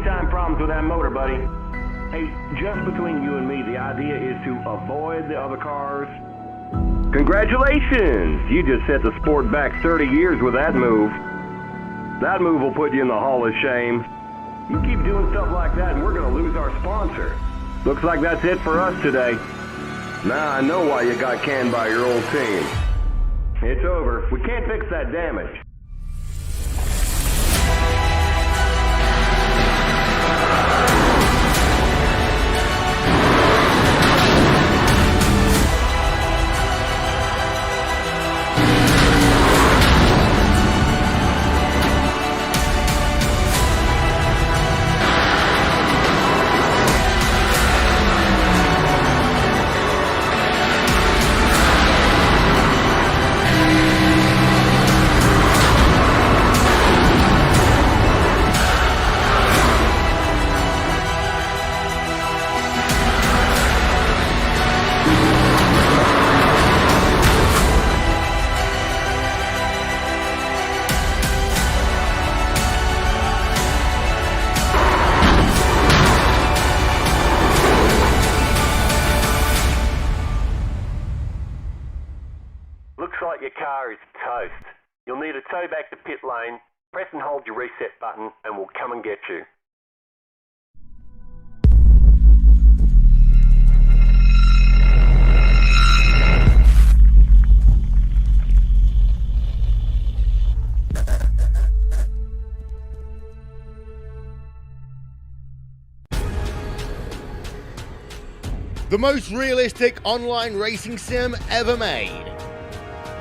time problems with that motor, buddy. Hey, just between you and me, the idea is to avoid the other cars. Congratulations! You just set the sport back 30 years with that move. That move will put you in the Hall of Shame. You keep doing stuff like that and we're gonna lose our sponsor. Looks like that's it for us today. Now I know why you got canned by your old team. It's over. We can't fix that damage. Your car is toast. You'll need a tow back to pit lane. Press and hold your reset button and we'll come and get you. The most realistic online racing sim ever made.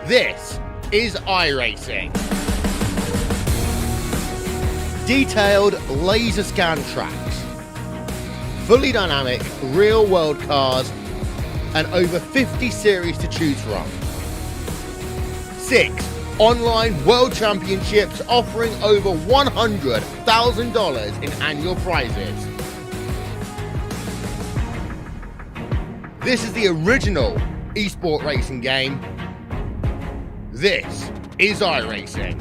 This is iRacing. Detailed laser scan tracks, fully dynamic real world cars, and over 50 series to choose from. 6 online world championships offering over $100,000 in annual prizes. This is the original esport racing game. This is iRacing.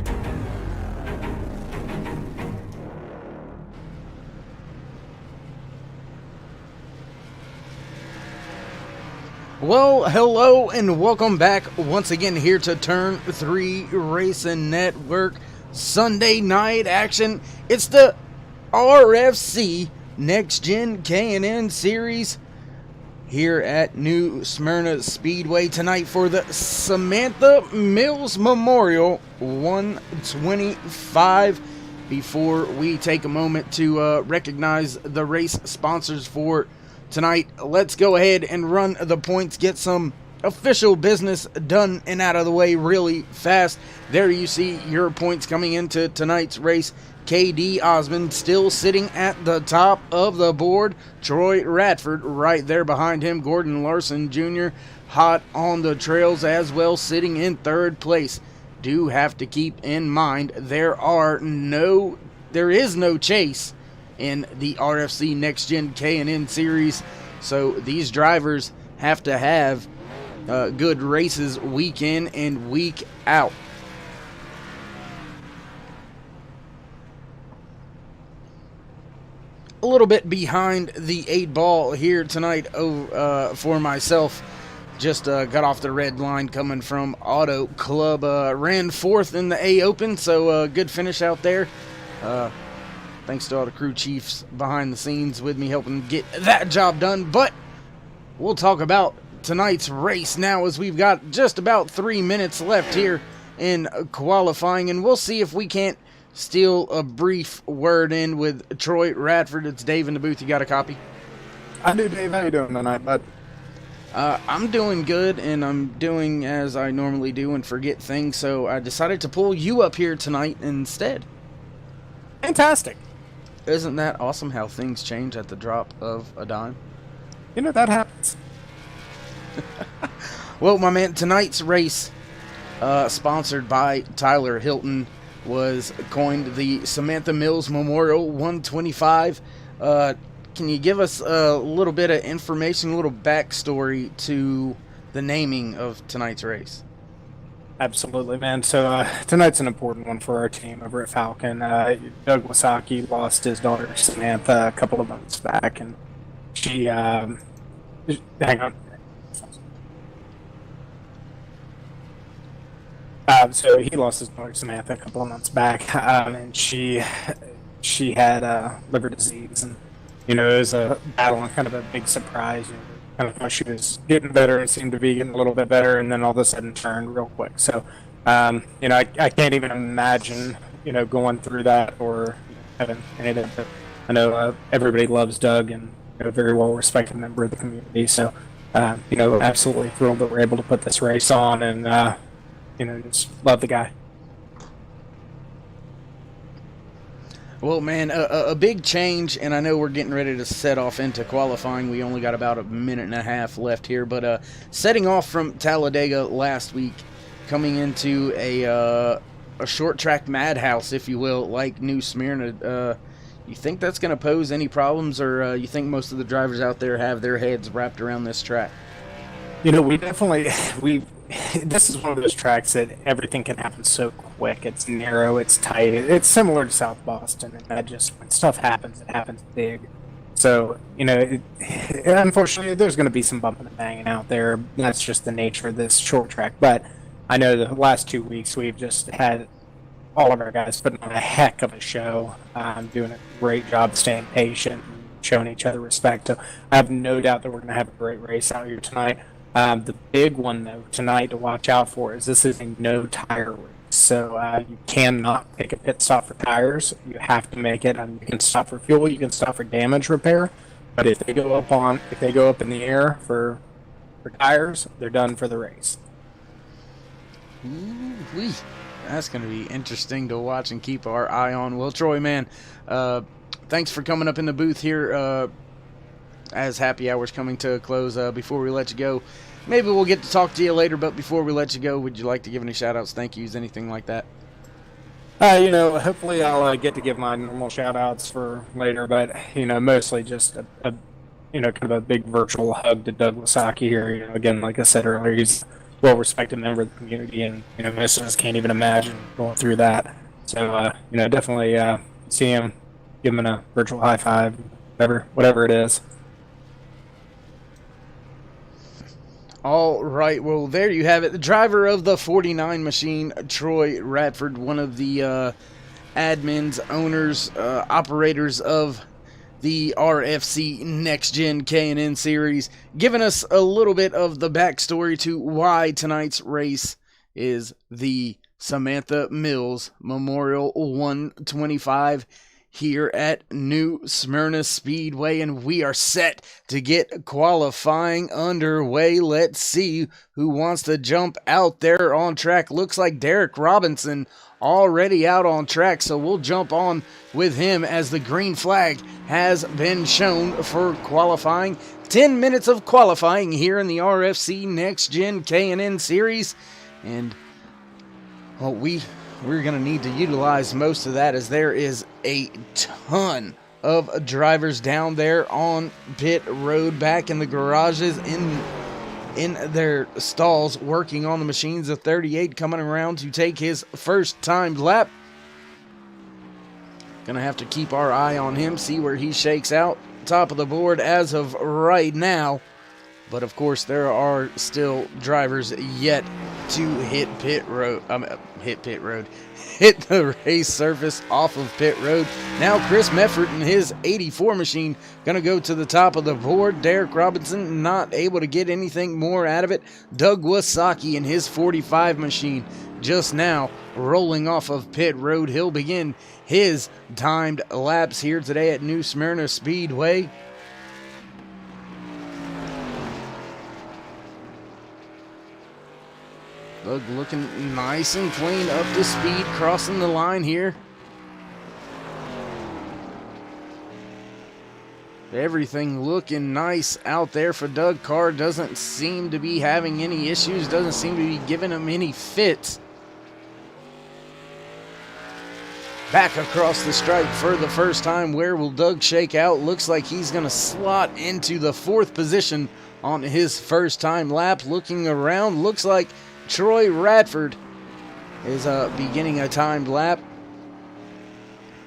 Well, hello and welcome back once again here to Turn 3 Racing Network. Sunday night action. It's the RFC NextGen K&N Series here at New Smyrna Speedway tonight for the Samantha Mills Memorial 125. Before we take a moment to recognize the race sponsors for tonight, let's go ahead and run the points, get some official business done and out of the way really fast. There you see your points coming into tonight's race. KD Osmond still sitting at the top of the board. Troy Radford right there behind him. Gordon Larson Jr. hot on the trails as well, sitting in third place. Do have to keep in mind there is no chase in the RFC NextGen K&N Series, so these drivers have to have good races week in and week out. A little bit behind the 8 ball here tonight for myself. Just got off the red line coming from Auto Club. Ran 4th in the A Open, so good finish out there. Thanks to all the crew chiefs behind the scenes with me helping get that job done. But we'll talk about tonight's race now, as we've got just about 3 minutes left here in qualifying, and we'll see if we can't steal a brief word in with Troy Radford. It's Dave in the booth. You got a copy? I do, Dave. How you doing tonight, bud? I'm doing good, and I'm doing as I normally do and forget things, so I decided to pull you up here tonight instead. Fantastic. Isn't that awesome how things change at the drop of a dime? You know, that happens. Well, my man, tonight's race, sponsored by Tyler Hilton, was coined the Samantha Mills Memorial 125. Can you give us a little bit of information, a little backstory to the naming of tonight's race? Absolutely, man. So tonight's an important one for our team over at Falcon. Doug Wasaki lost his daughter Samantha a couple of months back, and she hang on. So he lost his daughter Samantha a couple of months back, and she had liver disease, and it was a battle and kind of a big surprise. Kind of thought she was getting better and seemed to be getting a little bit better, and then all of a sudden turned real quick. So, I can't even imagine, going through that or having anything. But I know everybody loves Doug and a very well respected member of the community. So, absolutely thrilled that we're able to put this race on, and just love the guy. Well, man, a big change, and I know we're getting ready to set off into qualifying. We only got about a minute and a half left here, but setting off from Talladega last week, coming into a short track madhouse, if you will, like New Smyrna. You think that's going to pose any problems, or you think most of the drivers out there have their heads wrapped around this track? We definitely this is one of those tracks that everything can happen so quick. It's narrow, it's tight. It's similar to South Boston, and that just when stuff happens, it happens big. So unfortunately, there's going to be some bumping and banging out there. That's just the nature of this short track. But I know the last 2 weeks we've just had all of our guys putting on a heck of a show, doing a great job staying patient and showing each other respect. So I have no doubt that we're going to have a great race out here tonight. The big one, though, tonight to watch out for is this is a no-tire race. So you cannot take a pit stop for tires. You have to make it. You can stop for fuel. You can stop for damage repair. But if they go up in the air for tires, they're done for the race. Ooh-wee. That's going to be interesting to watch and keep our eye on. Well, Troy, man, thanks for coming up in the booth here. As happy hour's coming to a close, before we let you go, maybe we'll get to talk to you later, but before we let you go, would you like to give any shout-outs, thank yous, anything like that? Hopefully I'll get to give my normal shout-outs for later, but, mostly just a kind of a big virtual hug to Doug Wasaki here. Again, like I said earlier, he's a well-respected member of the community, and, most of us can't even imagine going through that. So, definitely see him, give him a virtual high five, whatever it is. All right, well, there you have it. The driver of the 49 machine, Troy Radford, one of the admins, owners, operators of the RFC NextGen K&N Series, giving us a little bit of the backstory to why tonight's race is the Samantha Mills Memorial 125 here at New Smyrna Speedway, and we are set to get qualifying underway. Let's see who wants to jump out there on track. Looks like Derek Robinson already out on track, so we'll jump on with him as the green flag has been shown for qualifying. 10 minutes of qualifying here in the RFC NextGen K&N Series, and we're going to need to utilize most of that, as there is a ton of drivers down there on pit road, back in the garages, in their stalls, working on the machines. The 38 coming around to take his first timed lap. Going to have to keep our eye on him, see where he shakes out. Top of the board as of right now. But of course, there are still drivers yet to hit the race surface off of pit road. Now Chris Meffert and his 84 machine going to go to the top of the board. Derek Robinson not able to get anything more out of it. Doug Wasaki and his 45 machine just now rolling off of pit road. He'll begin his timed laps here today at New Smyrna Speedway. Doug looking nice and clean, up to speed, crossing the line here. Everything looking nice out there for Doug. Carr doesn't seem to be having any issues, doesn't seem to be giving him any fits. Back across the stripe for the first time. Where will Doug shake out? Looks like he's going to slot into the 4th position on his first time lap. Looking around, looks like Troy Radford is beginning a timed lap.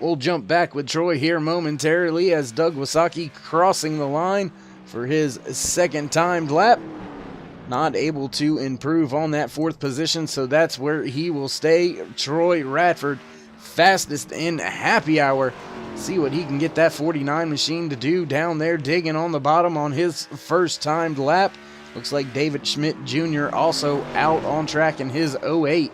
We'll jump back with Troy here momentarily as Doug Wasaki crossing the line for his second timed lap. Not able to improve on that 4th position, so that's where he will stay. Troy Radford, fastest in happy hour. See what he can get that 49 machine to do down there, digging on the bottom on his first timed lap. Looks like David Schmidt Jr. also out on track in his 08.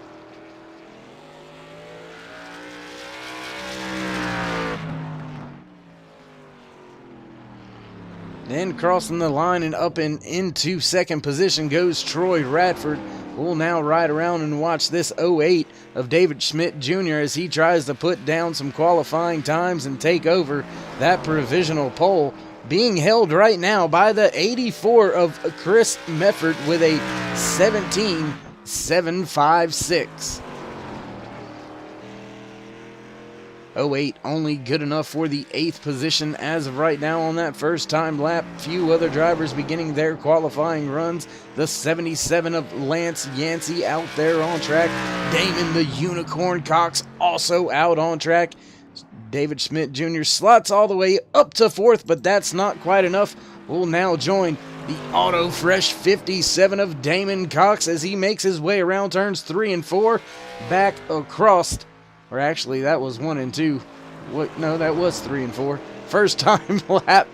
Then crossing the line and up and into second position goes Troy Radford. We'll now ride around and watch this 08 of David Schmidt Jr. as he tries to put down some qualifying times and take over that provisional pole. Being held right now by the 84 of Chris Mefford with a 17.756. 08 only good enough for the 8th position as of right now on that first time lap. Few other drivers beginning their qualifying runs. The 77 of Lance Yancey out there on track. Damon the Unicorn Cox also out on track. David Schmidt Jr. slots all the way up to 4th, but that's not quite enough. We'll now join the Auto Fresh 57 of Damon Cox as he makes his way around turns 3 and 4 back across. Or actually, that was 1 and 2. No, that was 3 and 4. First time lap.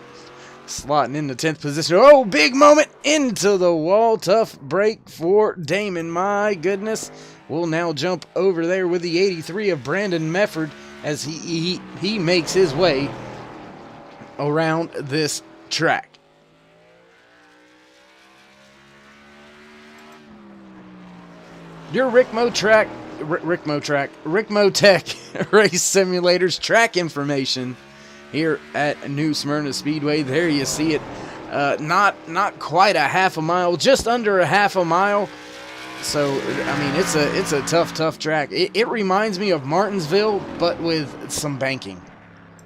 Slotting into 10th position. Oh, big moment into the wall. Tough break for Damon. My goodness. We'll now jump over there with the 83 of Brandon Mefford as he makes his way around this track. Your Rickmo Tech Race Simulators track information here at New Smyrna Speedway. There you see it. Not quite a half a mile, just under a half a mile. So I mean, it's a tough track. It reminds me of Martinsville, but with some banking.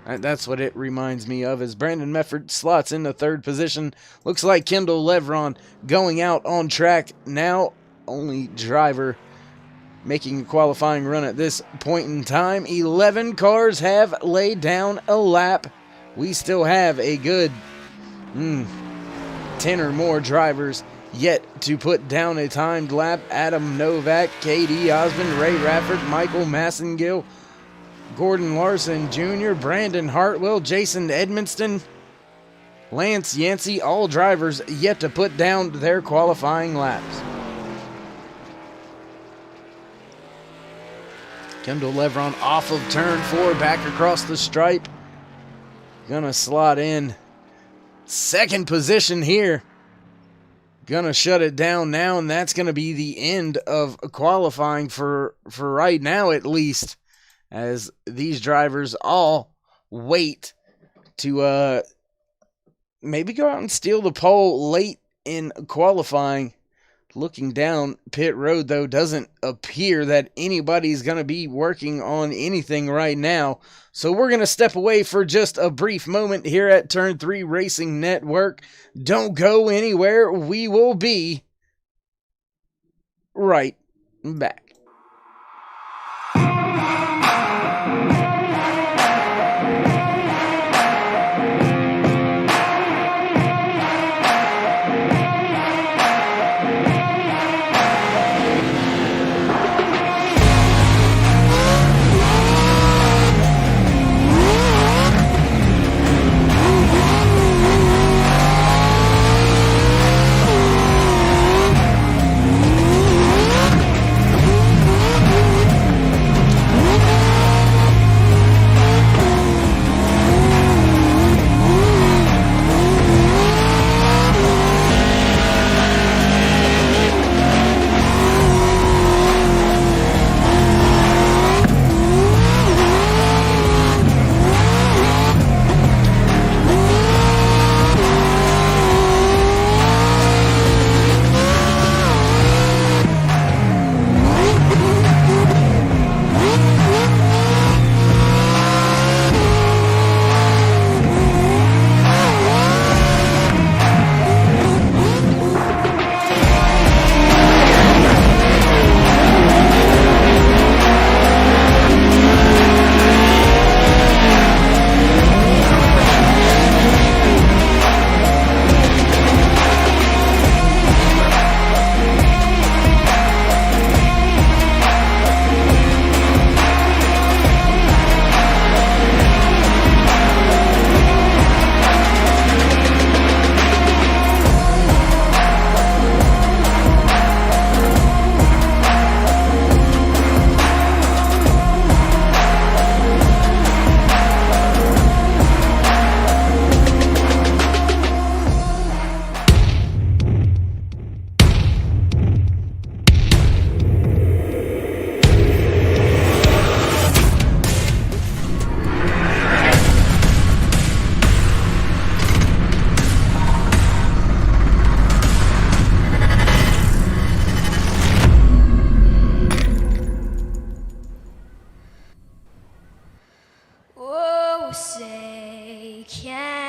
That's what it reminds me of. As Brandon Mefford slots into 3rd position. Looks like Kendall Levron going out on track now. Only driver making a qualifying run at this point in time. 11 cars have laid down a lap. We still have a good 10 or more drivers yet to put down a timed lap. Adam Novak, K.D. Osmond, Ray Rafford, Michael Massengill, Gordon Larson Jr., Brandon Hartwell, Jason Edmonston, Lance Yancey, all drivers yet to put down their qualifying laps. Kendall Levron off of turn 4, back across the stripe. Gonna slot in 2nd position here. Gonna shut it down now, and that's gonna be the end of qualifying for right now at least, as these drivers all wait to maybe go out and steal the pole late in qualifying. Looking down pit road, though, doesn't appear that anybody's going to be working on anything right now. So we're going to step away for just a brief moment here at Turn 3 Racing Network. Don't go anywhere. We will be right back.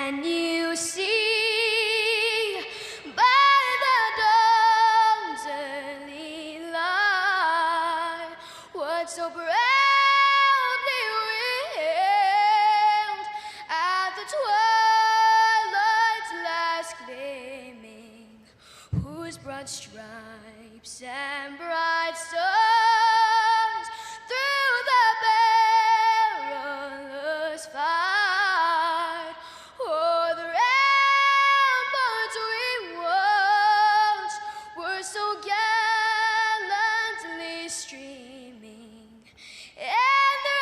Can you see by the dawn's early light what so proudly wailed at the twilight's last gleaming, whose broad stripes and bright stars through the perilous fight o'er the ramparts we watched were so gallantly streaming, and the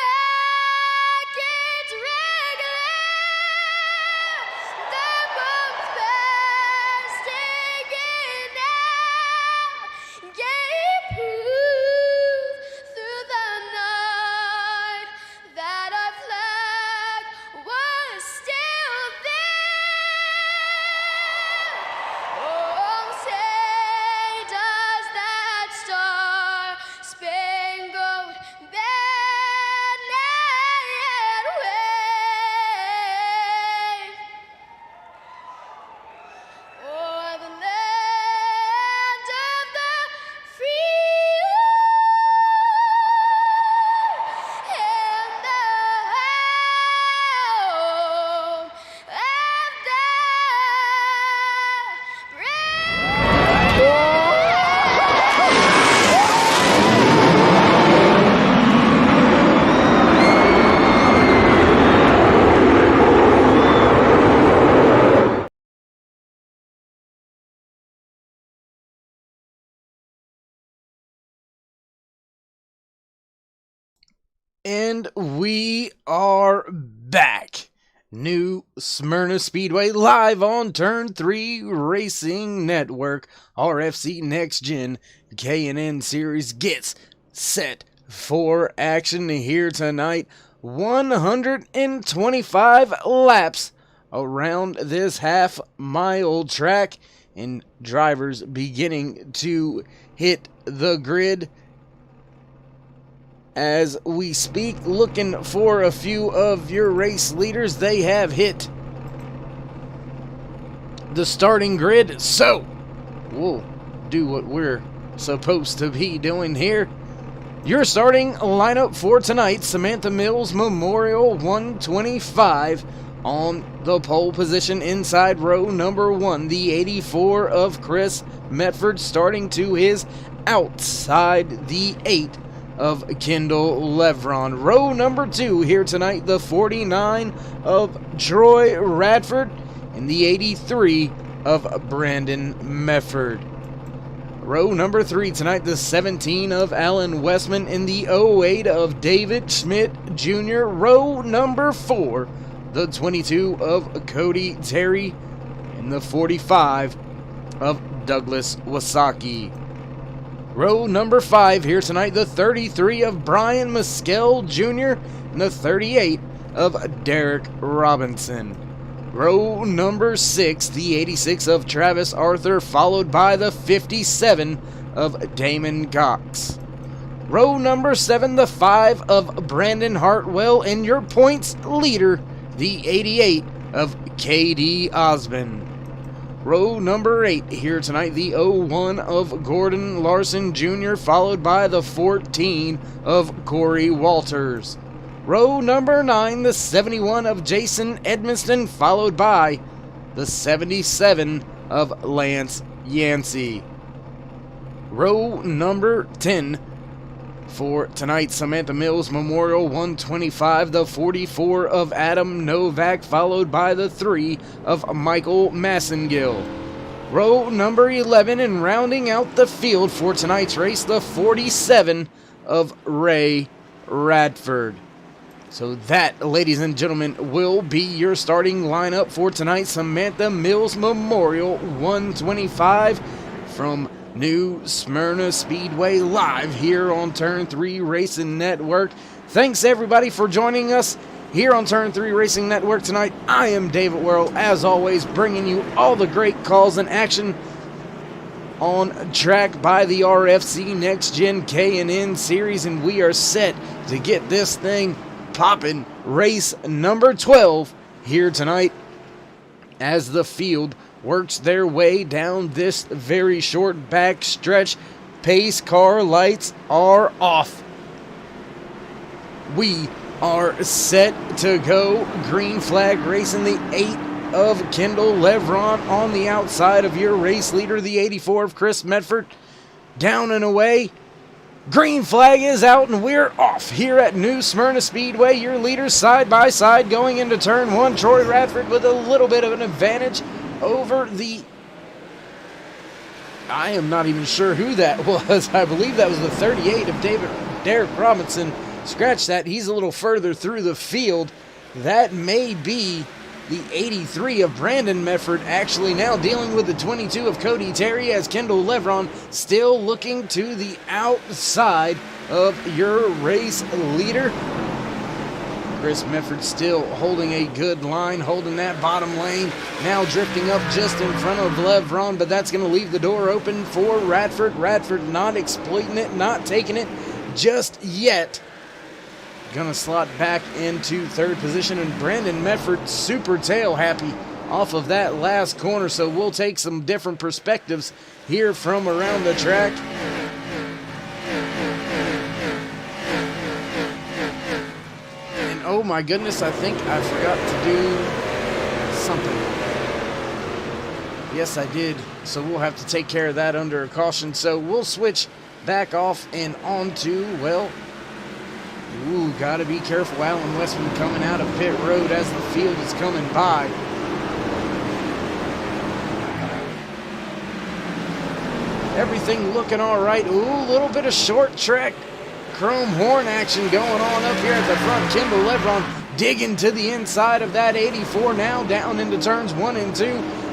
rockets' red glare, the bombs bursting in air, gave proof through the night that our flag was still there. Oh, say does that star-spangled banner yet wave o'er the land of the free and the home of the brave. And we are back. New Smyrna Speedway live on Turn 3 Racing Network. RFC NextGen K&N Series gets set for action here tonight. 125 laps around this half-mile track, and drivers beginning to hit the grid as we speak, looking for a few of your race leaders. They have hit the starting grid, so we'll do what we're supposed to be doing here. Your starting lineup for tonight: Samantha Mills Memorial 125 on the pole position inside row number 1. The 84 of Chris Metford starting to his outside. The 8 of Kendall Levron. Row number 2 here tonight, the 49 of Troy Radford and the 83 of Brandon Mefford. Row number 3 tonight, the 17 of Alan Westman and the 08 of David Schmidt Jr. Row number 4, the 22 of Cody Terry and the 45 of Douglas Wasaki. Row number 5 here tonight, the 33 of Brian Mescal Jr. and the 38 of Derek Robinson. Row number 6, the 86 of Travis Arthur, followed by the 57 of Damon Cox. Row number 7, the 5 of Brandon Hartwell, and your points leader, the 88 of KD Osmond. Row number 8 here tonight, the 01 of Gordon Larson Jr., followed by the 14 of Corey Walters. Row number 9, the 71 of Jason Edmiston, followed by the 77 of Lance Yancey. Row number 10 for tonight, Samantha Mills Memorial 125, the 44 of Adam Novak, followed by the 3 of Michael Massengill. Row number 11, and rounding out the field for tonight's race, the 47 of Ray Radford. So that, ladies and gentlemen, will be your starting lineup for tonight. Samantha Mills Memorial 125 from New Smyrna Speedway, live here on Turn 3 Racing Network. Thanks everybody for joining us here on Turn 3 Racing Network tonight. I am David Worrell, as always, bringing you all the great calls and action on track by the RFC NextGen K&N Series, and we are set to get this thing popping. Race number 12 here tonight as the field works their way down this very short back stretch. Pace car lights are off. We are set to go. Green flag racing, the 8 of Kendall Levron on the outside of your race leader, the 84 of Chris Medford. Down and away. Green flag is out and we're off here at New Smyrna Speedway. Your leaders side by side going into turn 1. Troy Radford with a little bit of an advantage over the... I am not even sure who that was. I believe that was the 38 of Derek Robinson. Scratch that. He's a little further through the field. That may be the 83 of Brandon Medford, actually now dealing with the 22 of Cody Terry, as Kendall Levron still looking to the outside of your race leader. Chris Medford still holding a good line, holding that bottom lane, now drifting up just in front of Levron, but that's going to leave the door open for Radford. Radford not exploiting it, not taking it just yet. Gonna slot back into third position, and Brandon Medford super tail happy off of that last corner, so we'll take some different perspectives here from around the track. And oh my goodness, I think I forgot to do something. Yes, I did, so we'll have to take care of that under a caution. So we'll switch back off and onto, well, ooh, gotta be careful. Alan Westman coming out of pit road as the field is coming by. Everything looking all right. Ooh, little bit of short track chrome horn action going on up here at the front. Kendall Levron digging to the inside of that 84 now, down into turns 1 and 2.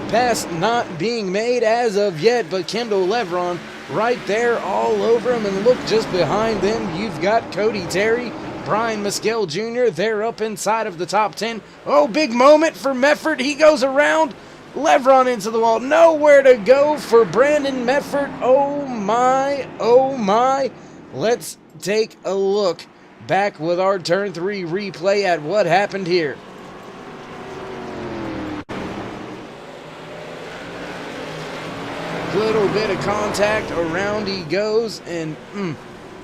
Pass not being made as of yet, but Kendall Levron right there all over him, and look just behind them, you've got Cody Terry, Brian Mescal Jr., they're up inside of the top 10. Oh, big moment for Medford. He goes around Levron into the wall. Nowhere to go for Brandon Medford. Oh my, oh my. Let's take a look back with our turn 3 replay at what happened here. Little bit of contact, around he goes, and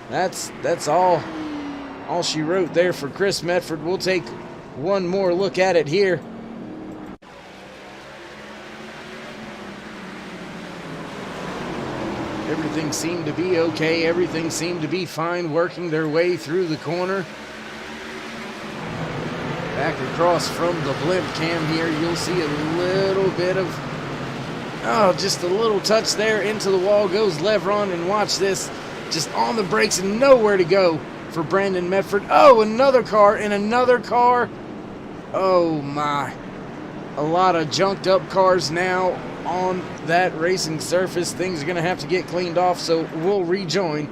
that's all she wrote there for Chris Medford. We'll take one more look at it here. Everything seemed to be okay. Everything seemed to be fine, working their way through the corner. Back across from the blimp cam here, you'll see a little bit of, oh, just a little touch there. Into the wall goes Levron, and watch this. Just on the brakes and nowhere to go for Brandon Medford. Oh, another car and another car. Oh, my. A lot of junked up cars now on that racing surface. Things are going to have to get cleaned off, so we'll rejoin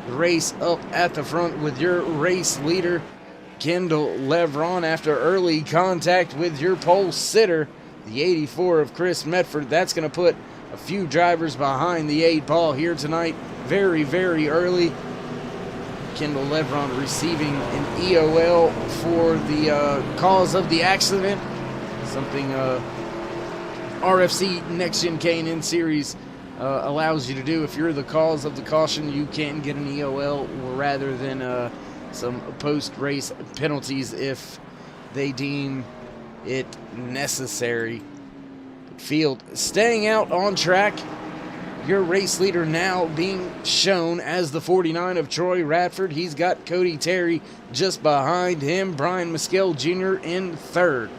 the race up at the front with your race leader, Kendall Levron, after early contact with your pole sitter, the 84 of Chris Medford. That's going to put a few drivers behind the 8 ball here tonight. Very, very early. Kendall Levron receiving an EOL for the cause of the accident. Something RFC NextGen K&N Series allows you to do. If you're the cause of the caution, you can get an EOL rather than some post-race penalties if they deem it necessary. Field staying out on track. Your race leader now being shown as the 49 of Troy Radford. He's got Cody Terry just behind him. Brian Mescal Jr. in third.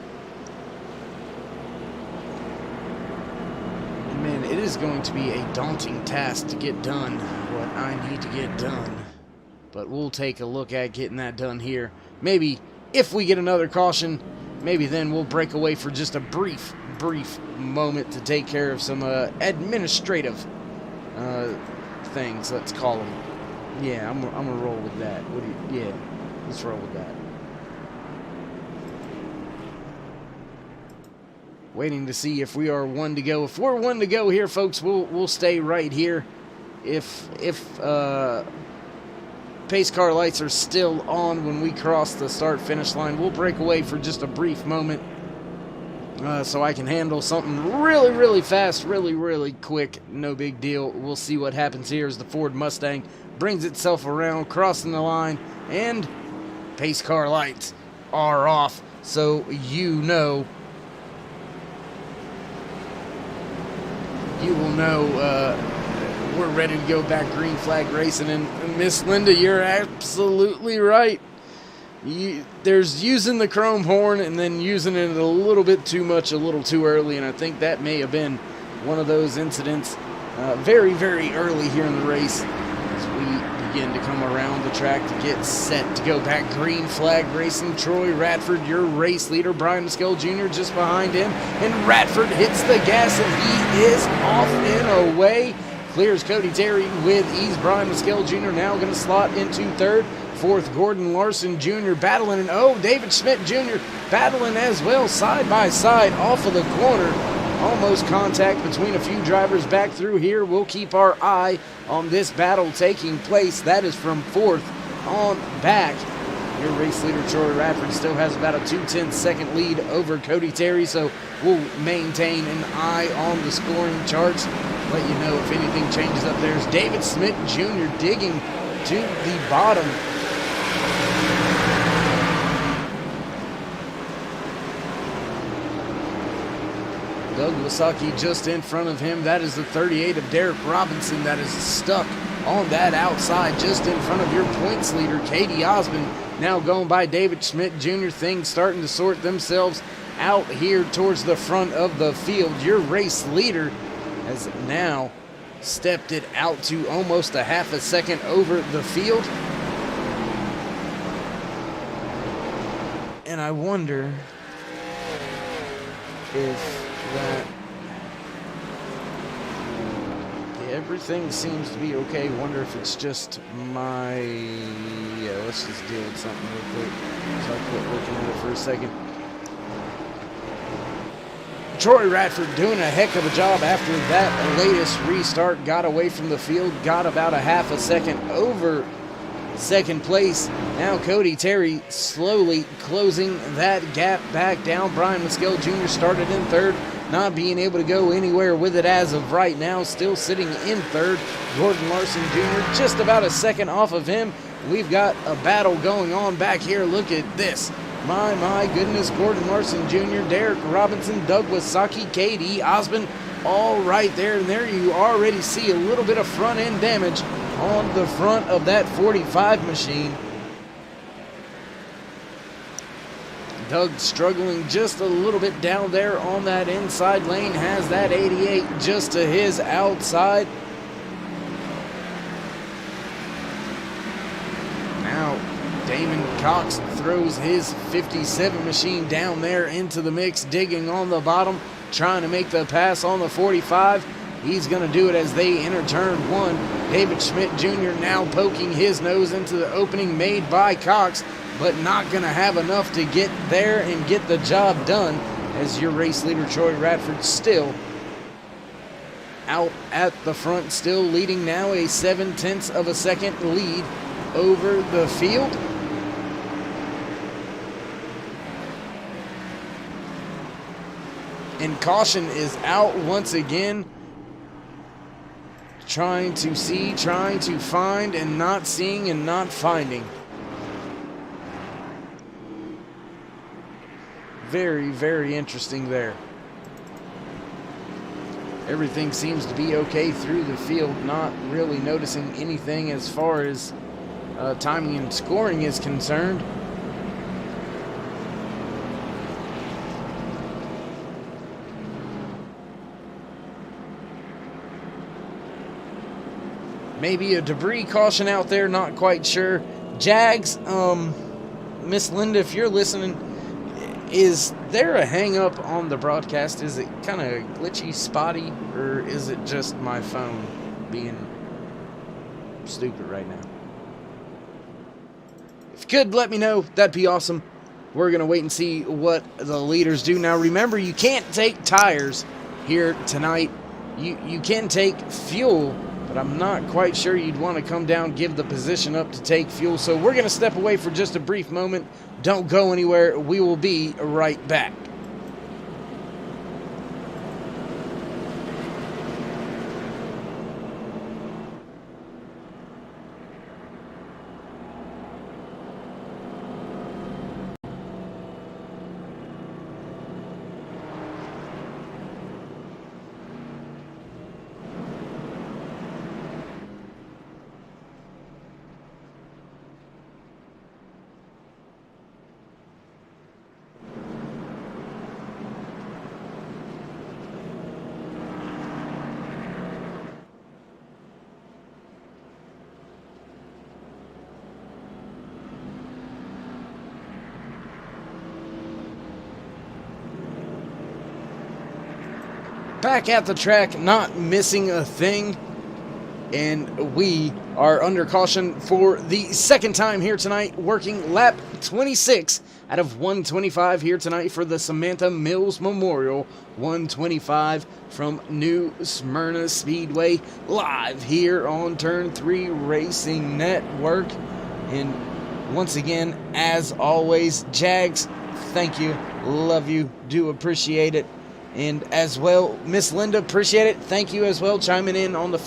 And man, it is going to be a daunting task to get done what I need to get done. But we'll take a look at getting that done here. Maybe if we get another caution, maybe then we'll break away for just a brief moment to take care of some administrative things, let's call them. Yeah, I'm gonna roll with that. Yeah, let's roll with that. Waiting to see if we are one to go. If we're one to go here, folks, we'll stay right here. If pace car lights are still on when we cross the start-finish line, we'll break away for just a brief moment. so I can handle something really, really fast, really, really quick. No big deal. We'll see what happens here as the Ford Mustang brings itself around, crossing the line, and pace car lights are off. So you will know we're ready to go back green flag racing. And Miss Linda, you're absolutely right. There's using the chrome horn and then using it a little bit too much, a little too early, and I think that may have been one of those incidents very, very early here in the race as we begin to come around the track to get set to go back green flag racing. Troy Radford, your race leader, Brian Muskel Jr. just behind him, and Radford hits the gas and he is off and away. Clears Cody Terry with ease. Brian Muskel Jr. now going to slot into third. Fourth, Gordon Larson Jr. battling, and David Schmidt Jr. battling as well, side by side off of the corner. Almost contact between a few drivers back through here. We'll keep our eye on this battle taking place. That is from fourth on back. Your race leader, Troy Radford, still has about a 2/10 second lead over Cody Terry, so we'll maintain an eye on the scoring charts. Let you know if anything changes up. There's David Schmidt Jr. digging to the bottom. Doug Wasaki just in front of him. That is the 38 of Derek Robinson that is stuck on that outside just in front of your points leader, Katie Osmond. Now going by David Schmidt Jr. Things starting to sort themselves out here towards the front of the field. Your race leader has now stepped it out to almost a half a second over the field. And I wonder if that everything seems to be okay. Wonder if it's just my let's just deal with something real quick so I quit looking at it for a second. Troy Radford doing a heck of a job after that latest restart. Got away from the field, got about a half a second over second place. Now Cody Terry slowly closing that gap back down. Brian Muskel Jr. started in third, not being able to go anywhere with it as of right now. Still sitting in third. Gordon Larson Jr. just about a second off of him. We've got a battle going on back here. Look at this. My goodness. Gordon Larson Jr., Derek Robinson, Doug Wasaki, Katie Osmond, all right there. And there you already see a little bit of front end damage on the front of that 45 machine. Doug struggling just a little bit down there on that inside lane. Has that 88 just to his outside. Now Damon Cox throws his 57 machine down there into the mix, digging on the bottom, trying to make the pass on the 45. He's going to do it as they enter turn one. David Schmidt Jr. now poking his nose into the opening made by Cox, but not going to have enough to get there and get the job done, as your race leader Troy Radford still out at the front, still leading now a 0.7 of a second lead over the field. And caution is out once again. Trying to see, trying to find, and not seeing and not finding. Very, very interesting there. Everything seems to be okay through the field. Not really noticing anything as far as timing and scoring is concerned. Maybe a debris caution out there, not quite sure. Jags, Miss Linda, if you're listening, is there a hang up on the broadcast? Is it kind of glitchy, spotty, or is it just my phone being stupid right now? If you could let me know, that'd be awesome. We're going to wait and see what the leaders do. Now remember, you can't take tires here tonight. You can take fuel, but I'm not quite sure you'd want to come down, give the position up to take fuel. So we're going to step away for just a brief moment. Don't go anywhere. We will be right back. back at the track, not missing a thing. And we are under caution for the second time here tonight, working lap 26 out of 125 here tonight for the Samantha Mills Memorial 125 from New Smyrna Speedway, live here on Turn 3 Racing Network. And once again, as always, Jags, thank you, love you, do appreciate it. And as well, Miss Linda, appreciate it. Thank you as well, chiming in on the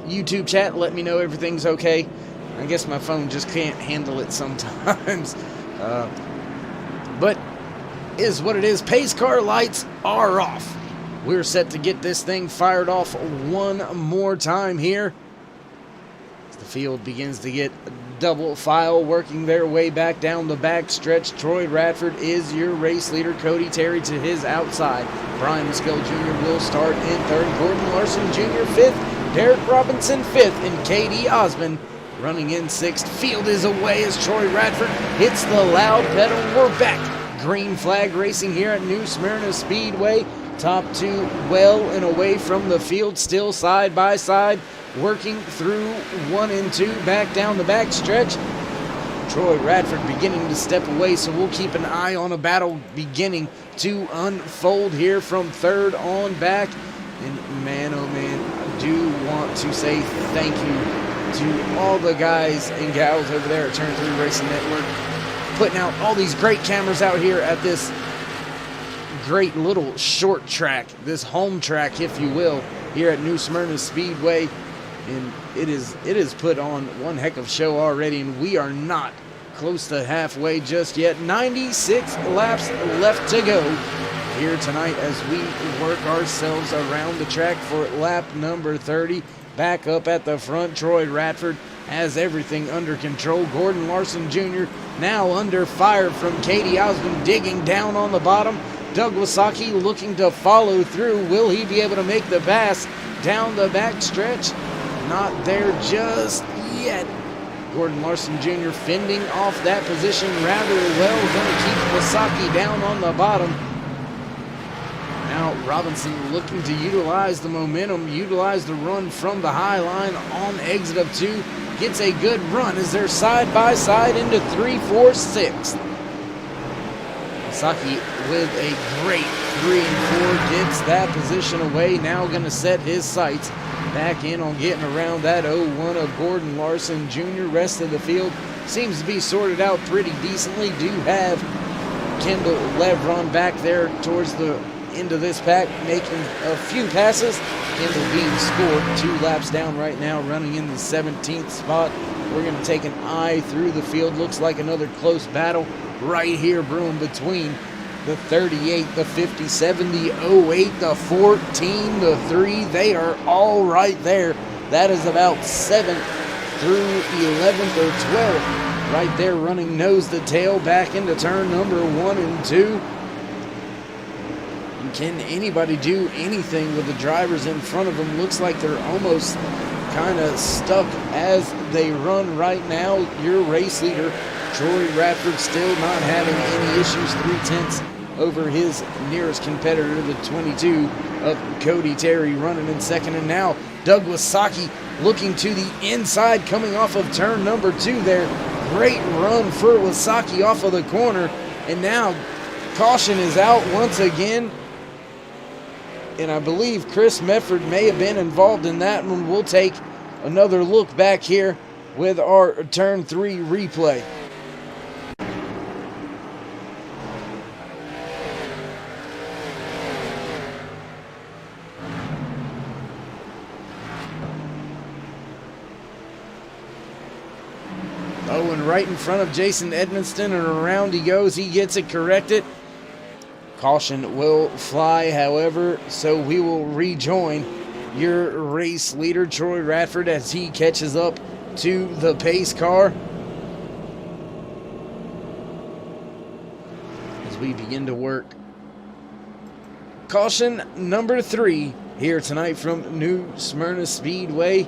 YouTube chat. Let me know everything's okay. I guess my phone just can't handle it sometimes. But is what it is. Pace car lights are off. We're set to get this thing fired off one more time here. The field begins to get double file, working their way back down the back stretch. Troy Radford is your race leader. Cody Terry to his outside. Brian Muskel Jr. will start in third. Gordon Larson Jr. fifth. Derek Robinson fifth. And K.D. Osmond running in sixth. Field is away as Troy Radford hits the loud pedal. We're back. Green flag racing here at New Smyrna Speedway. Top two well and away from the field, still side by side, working through 1 and 2, back down the back stretch. Troy Radford beginning to step away, so we'll keep an eye on a battle beginning to unfold here from third on back. And man, oh man, I do want to say thank you to all the guys and gals over there at Turn 3 Racing Network, putting out all these great cameras out here at this great little short track, this home track, if you will, here at New Smyrna Speedway. And it is put on one heck of a show already, and we are not close to halfway just yet. 96 laps left to go here tonight as we work ourselves around the track for lap number 30. Back up at the front, Troy Radford has everything under control. Gordon Larson Jr. now under fire from K.D. Osmond, digging down on the bottom. Doug Wasaki looking to follow through. Will he be able to make the pass down the back stretch? Not there just yet. Gordon Larson Jr. fending off that position rather well. Going to keep Wasaki down on the bottom. Now Robinson looking to utilize the momentum, utilize the run from the high line on exit of 2. Gets a good run as they're side by side into 3, 4, 6. Saki with a great 3 and 4 gets that position away. Now going to set his sights back in on getting around that 0-1 of Gordon Larson Jr. Rest of the field seems to be sorted out pretty decently. Do have Kendall Levron back there towards the end of this pack, making a few passes. Kendall being scored 2 laps down right now, running in the 17th spot. We're going to take an eye through the field. Looks like another close battle right here brewing between the 38, the 57, the 08, the 14, the 3. They are all right there. That is about 7th through 11th or 12th. Right there running nose to tail back into turn number 1 and 2. And can anybody do anything with the drivers in front of them? Looks like they're almost kind of stuck as they run right now. Your race leader, Troy Radford, still not having any issues. 3/10 over his nearest competitor, the 22 of Cody Terry, running in second. And now Doug Wasaki looking to the inside, coming off of turn number 2 there. Great run for Wasaki off of the corner. And now caution is out once again. And I believe Chris Medford may have been involved in that one. We'll take another look back here with our turn 3 replay. Oh, and right in front of Jason Edmonston, and around he goes. He gets it corrected. Caution will fly, however, so we will rejoin your race leader, Troy Radford, as he catches up to the pace car. As we begin to work caution number 3 here tonight from New Smyrna Speedway.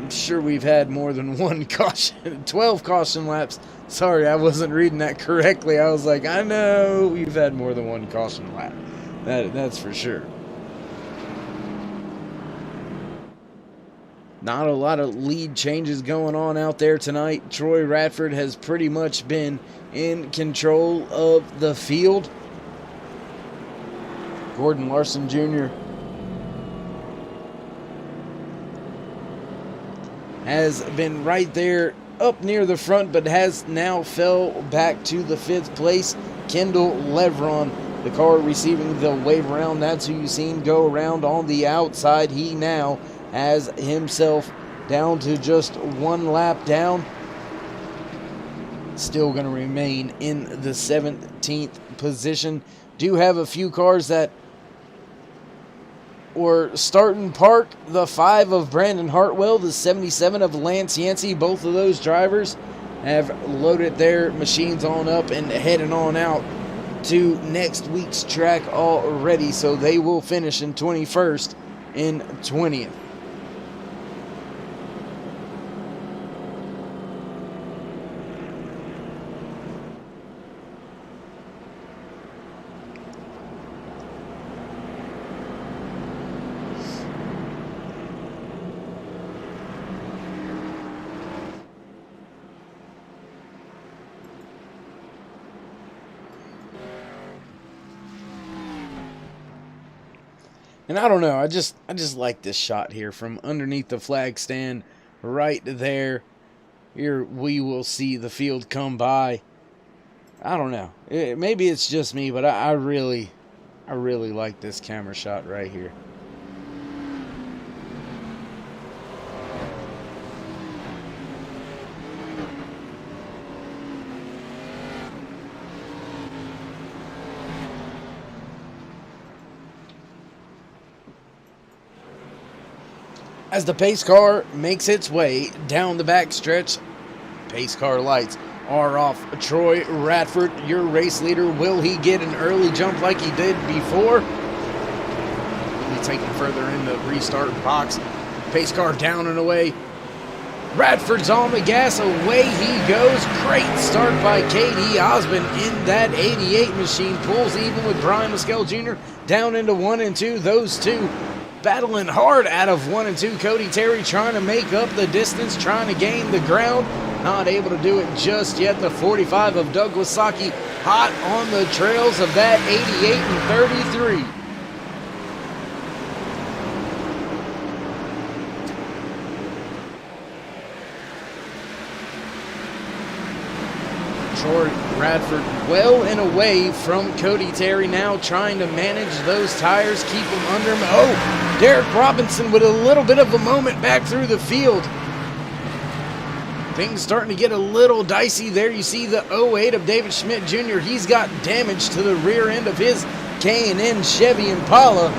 I'm sure we've had more than one caution, 12 caution laps. Sorry, I wasn't reading that correctly. I was like, I know we've had more than one caution lap. That's for sure. Not a lot of lead changes going on out there tonight. Troy Radford has pretty much been in control of the field. Gordon Larson Jr. has been right there up near the front, but has now fell back to the 5th place. Kendall Levron, the car receiving the wave around. That's who you seen go around on the outside. He now has himself down to just 1 lap down. Still going to remain in the 17th position. Do have a few cars that were starting park. The 5 of Brandon Hartwell, the 77 of Lance Yancey. Both of those drivers have loaded their machines on up and heading on out to next week's track already. So they will finish in 21st and 20th. And I don't know, I just like this shot here from underneath the flag stand right there. Here we will see the field come by. I don't know. Maybe it's just me, but I really like this camera shot right here. As the pace car makes its way down the backstretch, pace car lights are off. Troy Radford, your race leader. Will he get an early jump like he did before? Will he take him further in the restart box? Pace car down and away. Radford's on the gas. Away he goes. Great start by K.D. Osmond in that 88 machine. Pulls even with Brian Mescal Jr. down into 1 and 2. Those two battling hard out of 1 and 2. Cody Terry trying to make up the distance, trying to gain the ground. Not able to do it just yet. The 45 of Douglas Saki hot on the trails of that 88 and 33. Troy Radford well and away from Cody Terry, now trying to manage those tires, keep them under him. Oh, Derek Robinson with a little bit of a moment back through the field. Things starting to get a little dicey there. You see the 08 of David Schmidt Jr. He's got damage to the rear end of his K&N Chevy Impala.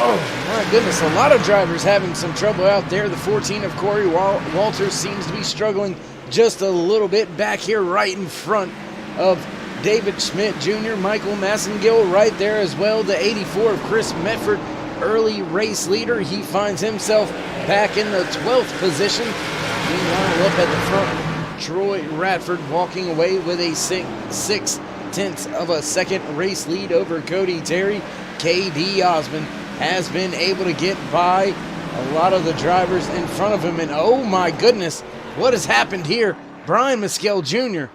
Oh, my goodness. A lot of drivers having some trouble out there. The 14 of Corey Walters seems to be struggling just a little bit back here right in front of David Schmidt Jr. Michael Massengill right there as well. The 84 of Chris Medford, early race leader. He finds himself back in the 12th position. Meanwhile, up at the front, Troy Radford walking away with a 6/10 of a second race lead over Cody Terry. K.D. Osmond has been able to get by a lot of the drivers in front of him. And oh my goodness, what has happened here? Brian Mescal Jr.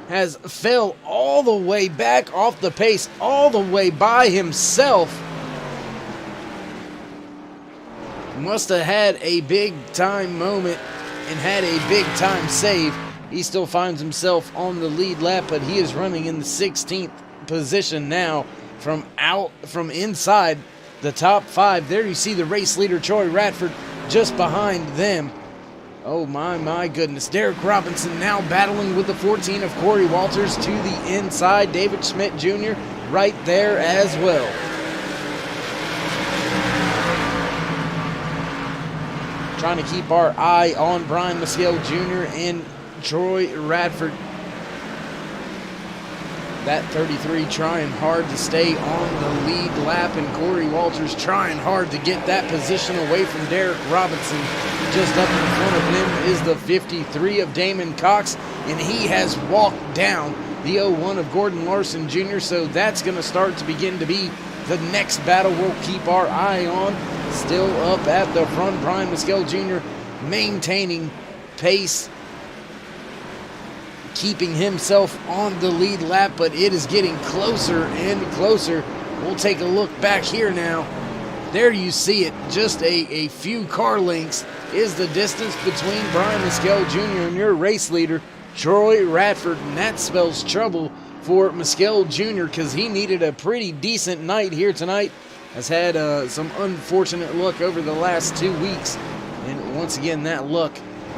has fell all the way back off the pace, all the way by himself. Must have had a big time moment and had a big time save. He still finds himself on the lead lap, but he is running in the 16th position now from inside the top 5. There you see the race leader Troy Radford just behind them. Oh my goodness. Derek Robinson now battling with the 14 of Corey Walters to the inside. David Schmidt Jr. right there as well. Trying to keep our eye on Brian Mescal Jr. and Troy Radford. That 33 trying hard to stay on the lead lap, and Corey Walters trying hard to get that position away from Derek Robinson. Just up in front of him is the 53 of Damon Cox, and he has walked down the 01 of Gordon Larson Jr., so that's going to start to begin to be the next battle we'll keep our eye on. Still up at the front, Brian Mescal Jr. maintaining pace, keeping himself on the lead lap, but it is getting closer and closer. We'll take a look back here now. There you see it, just a few car lengths is the distance between Brian Mescal Jr. and your race leader, Troy Radford, and that spells trouble for Mescal Jr. because he needed a pretty decent night here tonight. Has had some unfortunate luck over the last 2 weeks, and once again that luck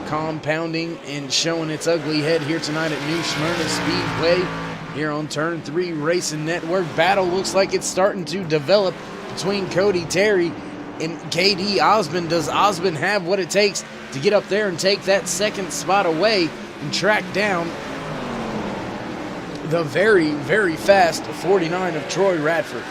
compounding and showing its ugly head here tonight at New Smyrna Speedway here on Turn 3 Racing Network. Battle looks like it's starting to develop between Cody Terry and KD Osmond. Does Osmond have what it takes to get up there and take that second spot away and track down the very, very fast 49 of Troy Radford?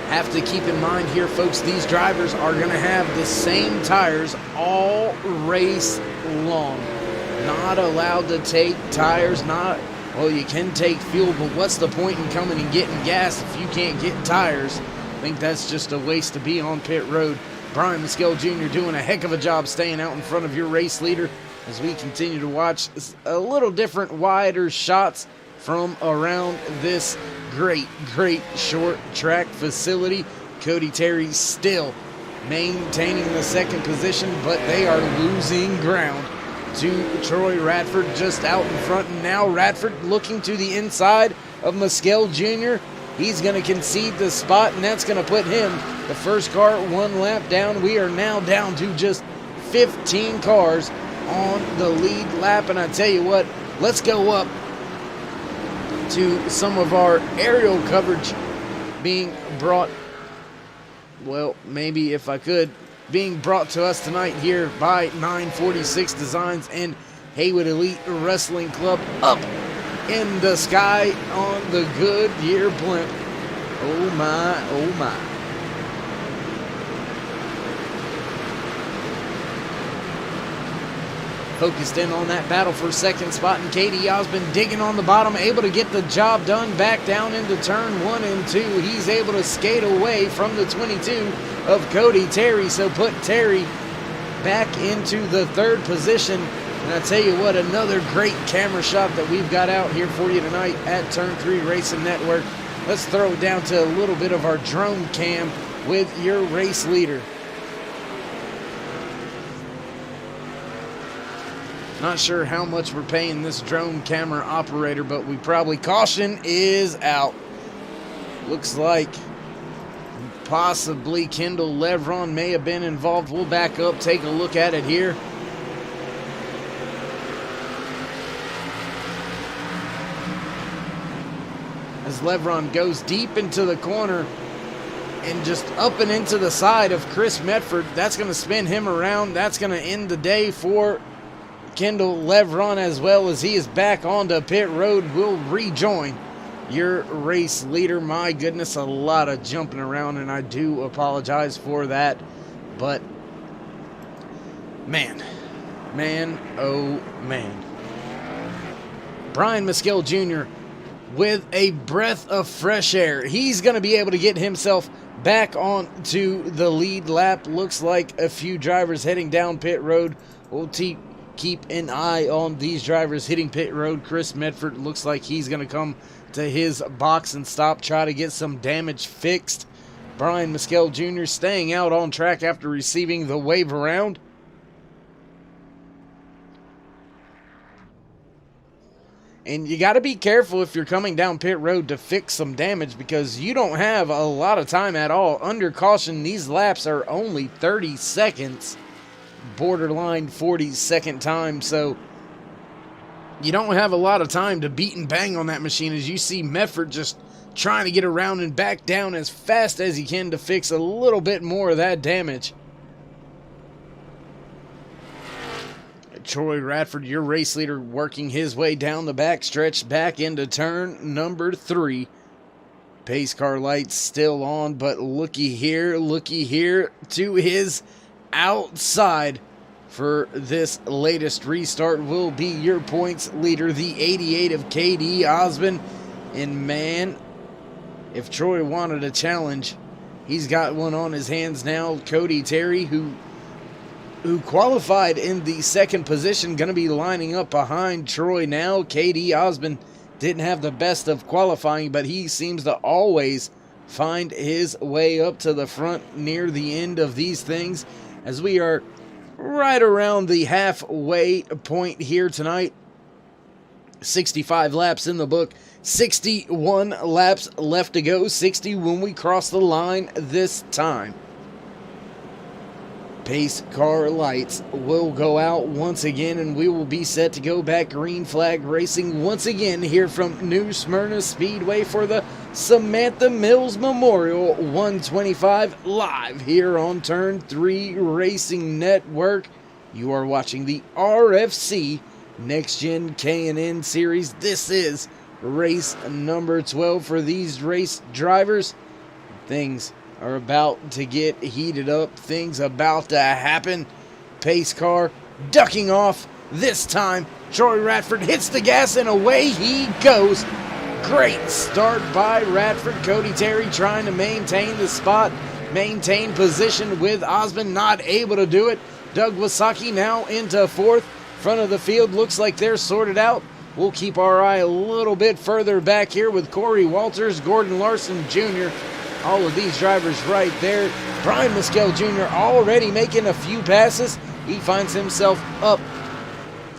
Have to keep in mind here, folks, these drivers are going to have the same tires all race long. Not allowed to take tires, well, you can take fuel, but what's the point in coming and getting gas if you can't get tires? I think that's just a waste to be on pit road. Brian Mescal Jr. doing a heck of a job staying out in front of your race leader as we continue to watch a little different, wider shots from around this great short track facility. Cody Terry still maintaining the second position, but they are losing ground to Troy Radford just out in front. And now Radford looking to the inside of Mescal Jr. He's going to concede the spot, and that's going to put him, the first car, one lap down. We are now down to just 15 cars on the lead lap. And I tell you what, let's go up to some of our aerial coverage being brought, well, maybe if I could, being brought to us tonight here by 946 Designs and Haywood Elite Wrestling Club up in the sky on the Goodyear blimp. Oh my, oh my. Focused in on that battle for second spot, and KD Osmond digging on the bottom, able to get the job done back down into turn 1 and 2. He's able to skate away from the 22 of Cody Terry, so put Terry back into the third position. And I tell you what, another great camera shot that we've got out here for you tonight at Turn 3 Racing Network. Let's throw it down to a little bit of our drone cam with your race leader. Not sure how much we're paying this drone camera operator, but we probably, caution is out. Looks like possibly Kendall Levron may have been involved. We'll back up, take a look at it here. As Levron goes deep into the corner and just up and into the side of Chris Medford. That's going to spin him around. That's going to end the day for Kendall Levron, as well as he is back onto pit road. Will rejoin your race leader. My goodness, a lot of jumping around, and I do apologize for that. But man, oh man. Brian Mescal Jr. with a breath of fresh air. He's going to be able to get himself back onto the lead lap. Looks like a few drivers heading down pit road. We'll keep an eye on these drivers hitting pit road. Chris Medford looks like he's going to come to his box and stop, try to get some damage fixed. Brian Mescal Jr. staying out on track after receiving the wave around. And you got to be careful if you're coming down pit road to fix some damage, because you don't have a lot of time at all. Under caution, these laps are only 30 seconds. Borderline 40-second time, so you don't have a lot of time to beat and bang on that machine, as you see Medford just trying to get around and back down as fast as he can to fix a little bit more of that damage. Troy Radford, your race leader, working his way down the backstretch back into turn number 3. Pace car lights still on, but looky here to his outside for this latest restart will be your points leader, the 88 of K.D. Osmond. And man, if Troy wanted a challenge, he's got one on his hands now. Cody Terry, who qualified in the second position, going to be lining up behind Troy now. K.D. Osmond didn't have the best of qualifying, but he seems to always find his way up to the front near the end of these things, as we are right around the halfway point here tonight. 65 laps in the book, 61 laps left to go, 60 when we cross the line this time. Pace car lights will go out once again, and we will be set to go back green flag racing once again here from New Smyrna Speedway for the Samantha Mills Memorial 125 live here on Turn 3 Racing Network. You are watching the RFC NextGen K&N Series. This is race number 12 for these race drivers. Things are about to get heated up. Things about to happen. Pace car ducking off. This time, Troy Radford hits the gas and away he goes. Great start by Radford. Cody Terry trying to maintain the spot, maintain position with Osmond, not able to do it. Doug Wasaki now into 4th. Front of the field looks like they're sorted out. We'll keep our eye a little bit further back here with Corey Walters, Gordon Larson Jr., all of these drivers right there. Brian Mescal Jr. already making a few passes. He finds himself up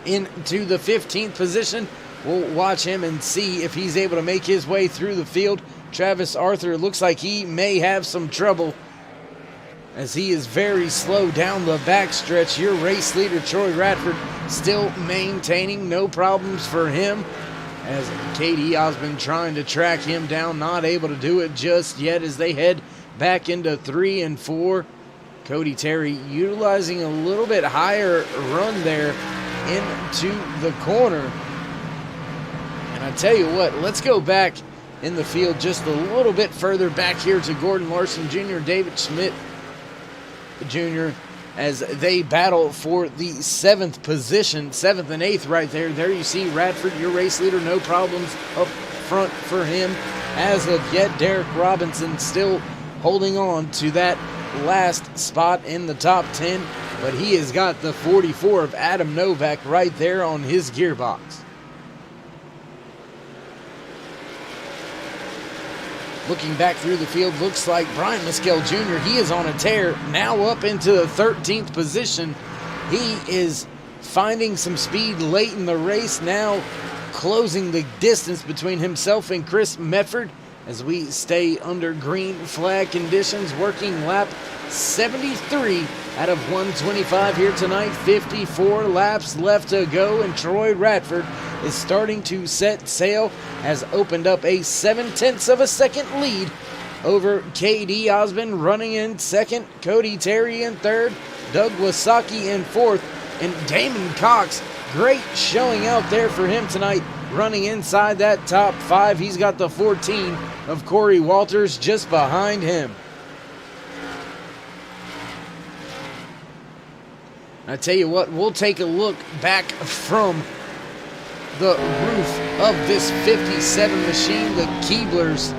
into the 15th position. We'll watch him and see if he's able to make his way through the field. Travis Arthur looks like he may have some trouble, as he is very slow down the backstretch. Your race leader, Troy Radford, still maintaining, no problems for him, as K.D. Osmond trying to track him down, not able to do it just yet as they head back into 3 and 4. Cody Terry utilizing a little bit higher run there into the corner. And I tell you what, let's go back in the field just a little bit further back here to Gordon Larson Jr., David Schmidt Jr., as they battle for the 7th position, 7th and 8th right there. There you see Radford, your race leader, no problems up front for him as of yet. Derek Robinson still holding on to that last spot in the top 10, but he has got the 44 of Adam Novak right there on his gearbox. Looking back through the field, looks like Brian Mescal Jr., he is on a tear, now up into the 13th position. He is finding some speed late in the race, now closing the distance between himself and Chris Medford as we stay under green flag conditions. Working lap 73 out of 125 here tonight. 54 laps left to go, and Troy Radford is starting to set sail, has opened up a 0.7 of a second lead over K.D. Osmond, running in second, Cody Terry in third, Doug Wasaki in fourth, and Damon Cox, great showing out there for him tonight, running inside that top 5. He's got the 14 of Corey Walters just behind him. I tell you what, we'll take a look back from the roof of this 57 machine, the Keeblers.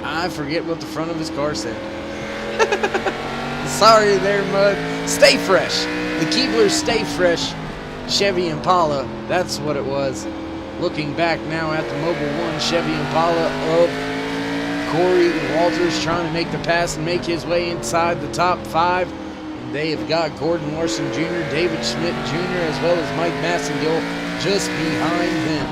I forget what the front of his car said. Sorry there, Mud. Stay fresh. The Keeblers Stay Fresh Chevy Impala. That's what it was. Looking back now at the Mobil 1 Chevy Impala of Corey Walters, trying to make the pass and make his way inside the top 5. They have got Gordon Larson Jr., David Schmidt Jr., as well as Mike Massengill just behind them.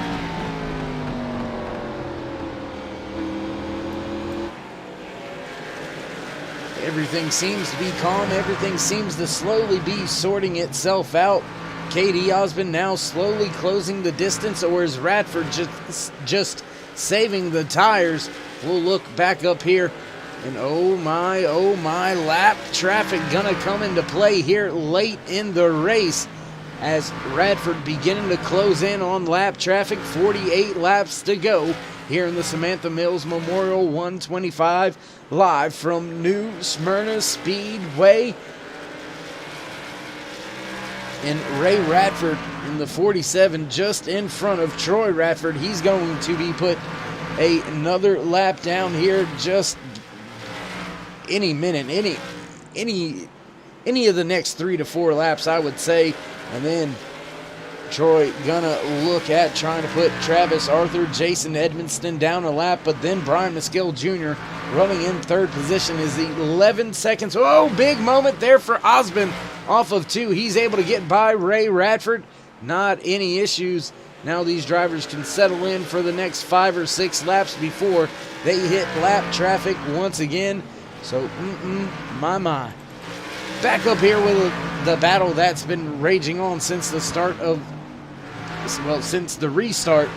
Everything seems to be calm. Everything seems to slowly be sorting itself out. K.D. Osmond now slowly closing the distance, or is Radford just saving the tires? We'll look back up here. And oh my, lap traffic gonna come into play here late in the race as Radford beginning to close in on lap traffic. 48 laps to go here in the Samantha Mills Memorial 125, live from New Smyrna Speedway. And Ray Radford in the 47 just in front of Troy Radford. He's going to be put another lap down here just any minute, any of the next 3 to 4 laps, I would say. And then Troy gonna look at trying to put Travis Arthur, Jason Edmonston down a lap, but then Brian Maskill Jr. running in third position is 11 seconds. Oh, big moment there for Osmond off of 2. He's able to get by Ray Radford. Not any issues. Now these drivers can settle in for the next 5 or 6 laps before they hit lap traffic once again. So, my. Back up here with the battle that's been raging on since the start of, since the restart.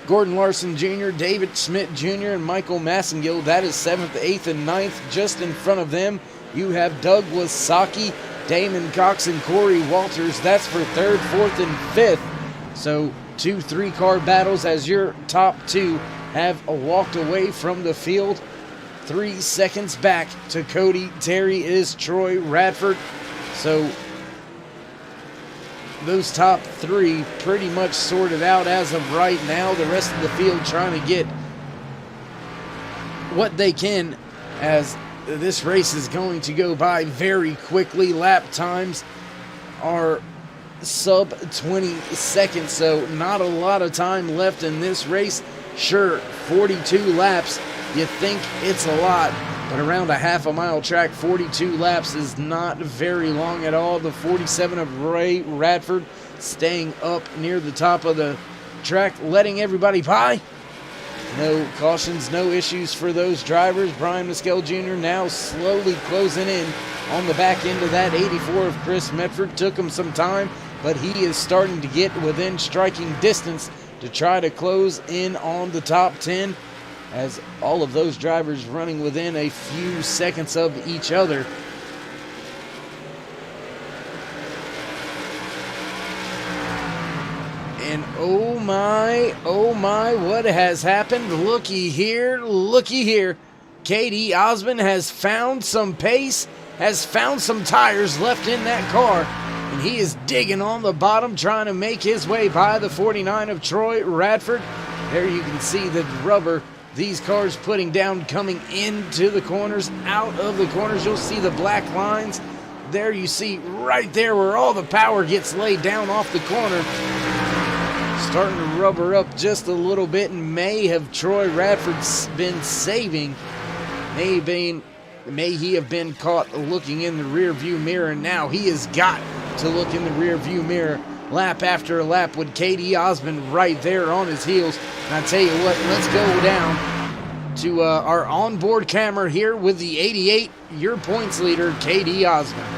Gordon Larson Jr., David Schmidt Jr., and Michael Massengill. That is 7th, 8th, and 9th. Just in front of them, you have Doug Wasaki, Damon Cox, and Corey Walters. That's for 3rd, 4th, and 5th. So 2 3-car battles as your top 2 have walked away from the field. 3 seconds back to Cody Terry is Troy Radford. So those top 3 pretty much sorted out as of right now. The rest of the field trying to get what they can, as this race is going to go by very quickly. Lap times are sub 20 seconds, so not a lot of time left in this race. Sure, 42 laps, you think it's a lot, but around a half a mile track, 42 laps is not very long at all. The 47 of Ray Radford staying up near the top of the track, letting everybody by. No cautions, no issues for those drivers. Brian Maskill Jr. now slowly closing in on the back end of that 84 of Chris Medford. Took him some time, but he is starting to get within striking distance to try to close in on the top 10, as all of those drivers running within a few seconds of each other. And oh my, what has happened? Looky here. KD Osmond has found some pace, has found some tires left in that car, and he is digging on the bottom, trying to make his way by the 49 of Troy Radford. There you can see the rubber these cars putting down, coming into the corners, out of the corners. You'll see the black lines. There you see right there where all the power gets laid down off the corner. Starting to rubber up just a little bit, and may have Troy Radford been saving. May he have been caught looking in the rear view mirror. Now he has got to look in the rear view mirror lap after lap with KD Osmond right there on his heels. And I tell you what, let's go down to our onboard camera here with the 88, your points leader, KD Osmond.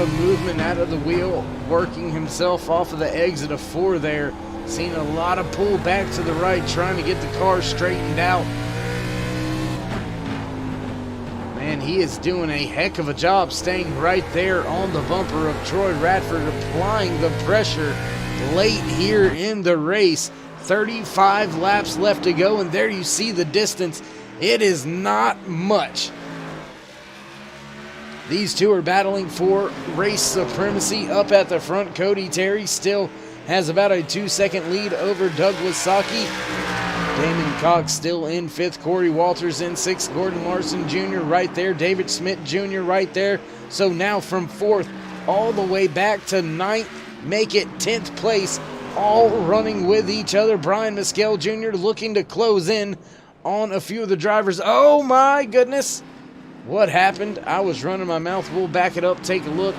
Movement out of the wheel, working himself off of the exit of 4 there. Seeing a lot of pull back to the right, trying to get the car straightened out. Man, he is doing a heck of a job staying right there on the bumper of Troy Radford, applying the pressure late here in the race. 35 laps left to go, and there you see the distance. It is not much. These two are battling for race supremacy up at the front. Cody Terry still has about a 2-second lead over Douglas Saki. Damon Cox still in 5th. Corey Walters in 6th. Gordon Larson Jr. right there. David Schmidt Jr. right there. So now from 4th all the way back to 9th, make it 10th place, all running with each other. Brian Maskill Jr. looking to close in on a few of the drivers. Oh my goodness. What happened? I was running my mouth. We'll back it up, take a look.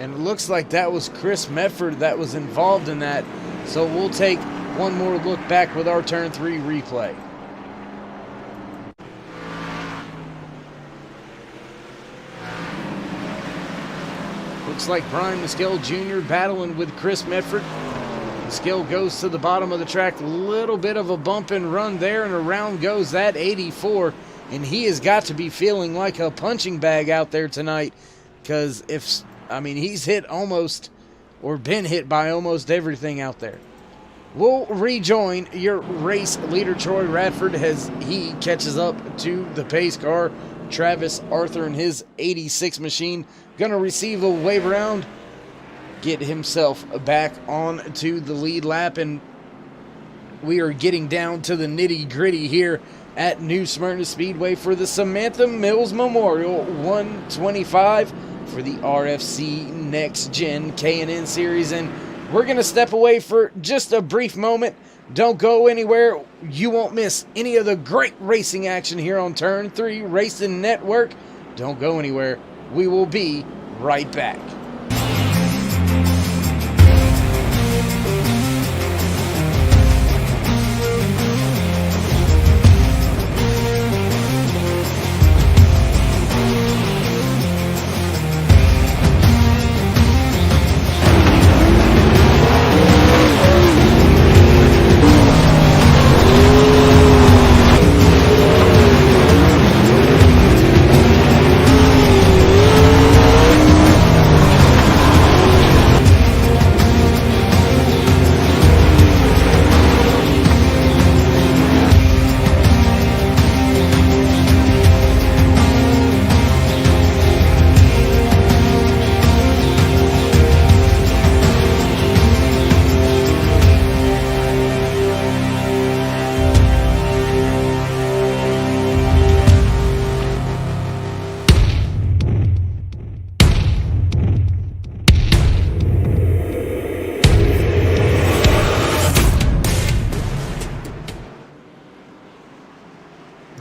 And it looks like that was Chris Medford that was involved in that. So we'll take one more look back with our turn 3 replay. Looks like Brian Muskill Jr. battling with Chris Medford. Muskill goes to the bottom of the track. A little bit of a bump and run there, and around goes that 84. And he has got to be feeling like a punching bag out there tonight. Because he's hit almost, or been hit by almost everything out there. We'll rejoin your race leader, Troy Radford, as he catches up to the pace car. Travis Arthur and his 86 machine gonna receive a wave around, get himself back on to the lead lap, and we are getting down to the nitty gritty here at New Smyrna Speedway for the Samantha Mills Memorial 125 for the RFC NextGen K&N Series. And we're gonna step away for just a brief moment. Don't go anywhere. You won't miss any of the great racing action here on Turn 3 Racing Network. Don't go anywhere. We will be right back.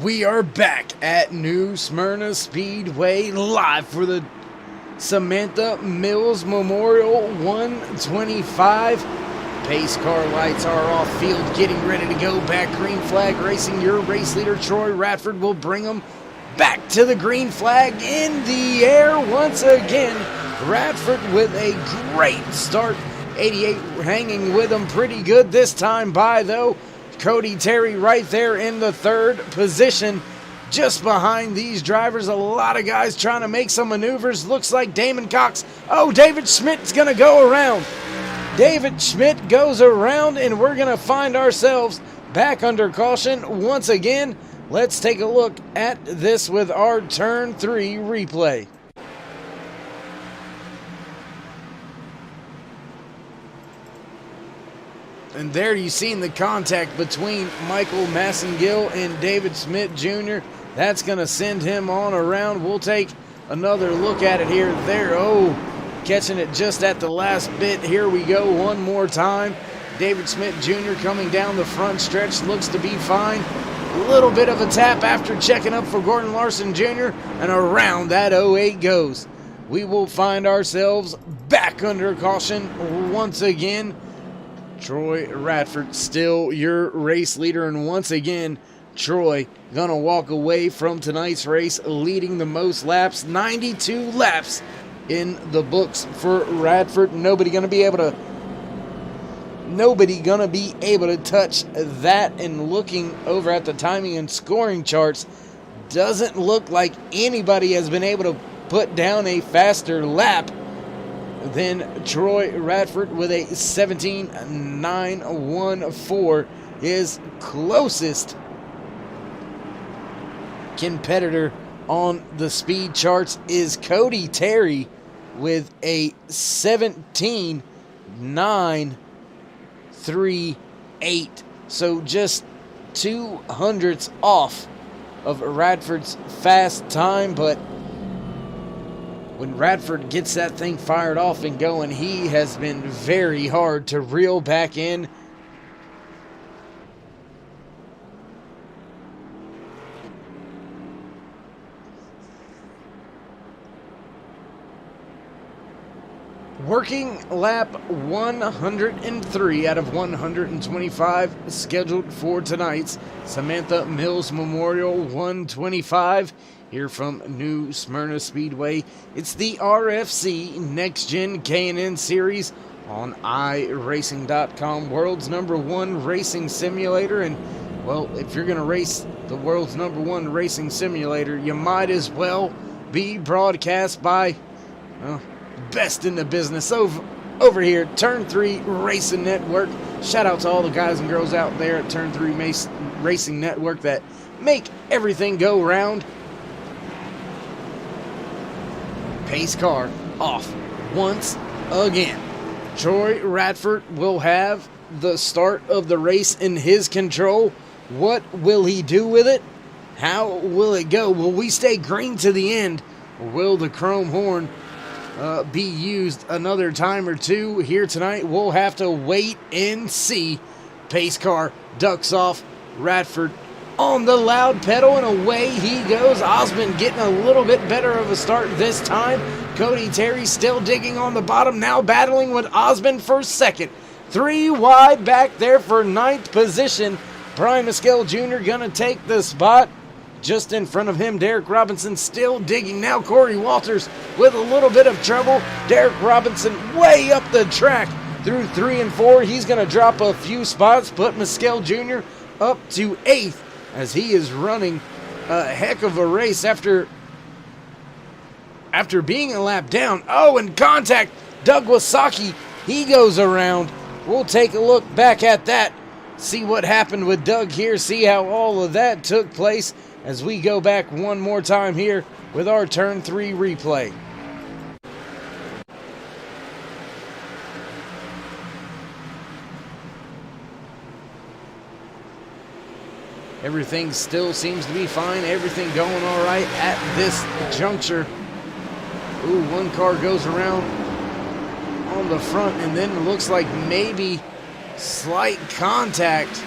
We are back at New Smyrna Speedway live for the Samantha Mills Memorial 125. Pace car lights are off field, getting ready to go back. Green flag racing. Your race leader, Troy Radford, will bring them back to the green flag in the air once again. Radford with a great start. 88 hanging with him pretty good this time by, though. Cody Terry right there in the third position, just behind these drivers. A lot of guys trying to make some maneuvers. Looks like Damon Cox. Oh, David Schmidt's going to go around. David Schmidt goes around, and we're going to find ourselves back under caution once again. Let's take a look at this with our Turn 3 replay. And there you seen the contact between Michael Massengill and David Smith Jr. That's going to send him on around. We'll take another look at it here. There, oh, catching it just at the last bit. Here we go one more time. David Smith Jr. coming down the front stretch. Looks to be fine. A little bit of a tap after checking up for Gordon Larson Jr. And around that 08 goes. We will find ourselves back under caution once again. Troy Radford still your race leader, and once again Troy gonna walk away from tonight's race leading the most laps. 92 laps in the books for Radford. Nobody gonna be able to touch that. And looking over at the timing and scoring charts, doesn't look like anybody has been able to put down a faster lap than Troy Radford with a 17.914. His closest competitor on the speed charts is Cody Terry with a 17.938. So just 200ths off of Radford's fast time, but when Radford gets that thing fired off and going, he has been very hard to reel back in. Working lap 103 out of 125 scheduled for tonight's Samantha Mills Memorial 125 here from New Smyrna Speedway. It's the RFC NextGen K&N Series on iRacing.com, world's #1 racing simulator. And, well, if you're going to race the world's #1 racing simulator, you might as well be broadcast by, well, best in the business over here, Turn 3 Racing Network. Shout out to all the guys and girls out there at Turn 3 Racing Network that make everything go round. Pace car off once again. Troy Radford will have the start of the race in his control. What will he do with it? How will it go? Will we stay green to the end, or will the chrome horn be used another time or two here tonight? We'll have to wait and see. Pace car ducks off. Radford on the loud pedal, and away he goes. Osmond getting a little bit better of a start this time. Cody Terry still digging on the bottom, now battling with Osmond for second. 3 wide back there for 9th position. Brian Mescal Jr. gonna take the spot. Just in front of him, Derek Robinson still digging. Now Corey Walters with a little bit of trouble. Derek Robinson way up the track through 3 and 4. He's going to drop a few spots, put Mescal Jr. up to 8th as he is running a heck of a race after being a lap down. Oh, and contact. Doug Wasaki, he goes around. We'll take a look back at that. See what happened with Doug here. See how all of that took place as we go back one more time here with our Turn 3 replay. Everything still seems to be fine. Everything going all right at this juncture. Ooh, one car goes around on the front, and then it looks like maybe slight contact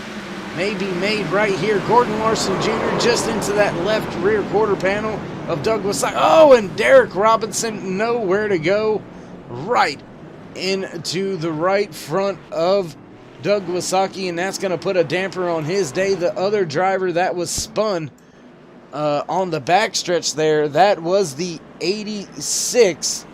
may be made right here. Gordon Larson Jr. just into that left rear quarter panel of Doug Wasaki. Oh, and Derek Robinson nowhere to go. Right into the right front of Doug Wasaki, and that's going to put a damper on his day. The other driver that was spun on the backstretch there, that was the 86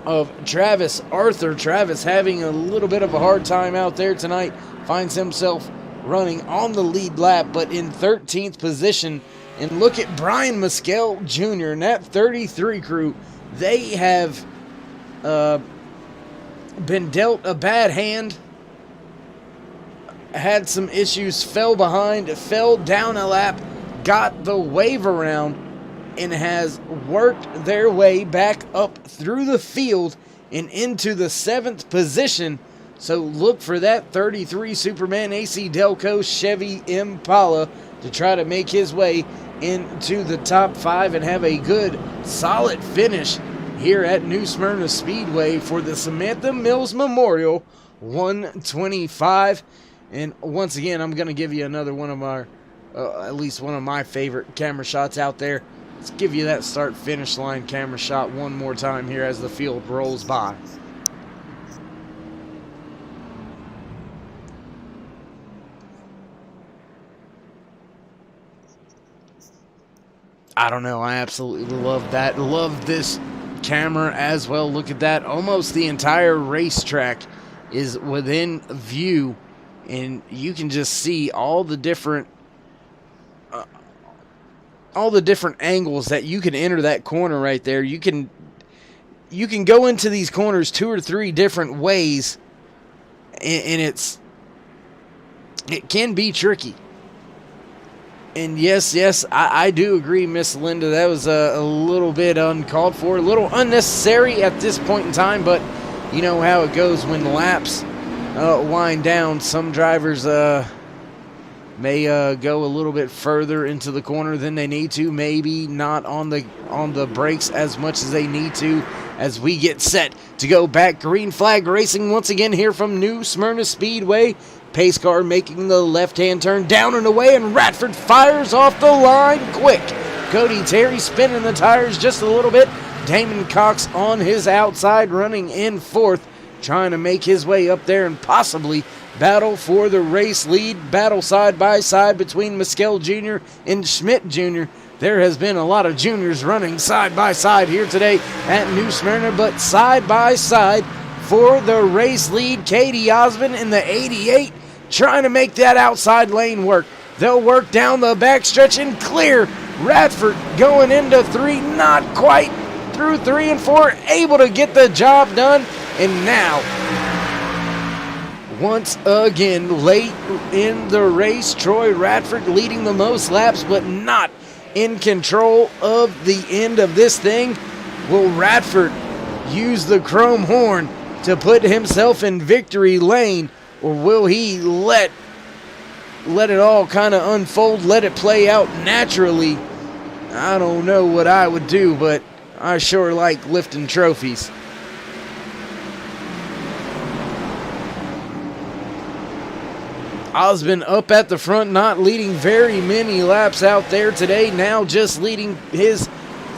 of Travis Arthur. Travis having a little bit of a hard time out there tonight. Finds himself running on the lead lap, but in 13th position. And look at Brian Mescal Jr. and that 33 crew. They have been dealt a bad hand. Had some issues, fell behind, fell down a lap, got the wave around, and has worked their way back up through the field and into the 7th position. So look for that 33 Superman AC Delco Chevy Impala to try to make his way into the top 5 and have a good, solid finish here at New Smyrna Speedway for the Samantha Mills Memorial 125. And once again, I'm going to give you another one of our, at least one of my favorite camera shots out there. Let's give you that start-finish line camera shot one more time here as the field rolls by. I don't know. I absolutely love that. Love this camera as well. Look at that. Almost the entire racetrack is within view, and you can just see all the different angles that you can enter that corner right there. You can go into these corners 2 or 3 different ways, and it can be tricky. And yes, I do agree, Miss Linda. That was a little bit uncalled for, a little unnecessary at this point in time. But you know how it goes when laps wind down. Some drivers may go a little bit further into the corner than they need to. Maybe not on the brakes as much as they need to. As we get set to go back, green flag racing once again here from New Smyrna Speedway. Pace car making the left-hand turn down and away, and Radford fires off the line quick. Cody Terry spinning the tires just a little bit. Damon Cox on his outside, running in fourth, trying to make his way up there and possibly battle for the race lead. Battle side by side between Mescal Jr. and Schmidt Jr. There has been a lot of juniors running side by side here today at New Smyrna, but side by side for the race lead, Katie Osmond in the 88, trying to make that outside lane work. They'll work down the backstretch and clear. Radford going into 3, not quite through 3 and 4, able to get the job done. And now, once again, late in the race, Troy Radford leading the most laps, but not in control of the end of this thing. Will Radford use the chrome horn to put himself in victory lane, or will he let it all kind of unfold, let it play out naturally? I don't know what I would do, but I sure like lifting trophies. Osmond up at the front, not leading very many laps out there today, now just leading his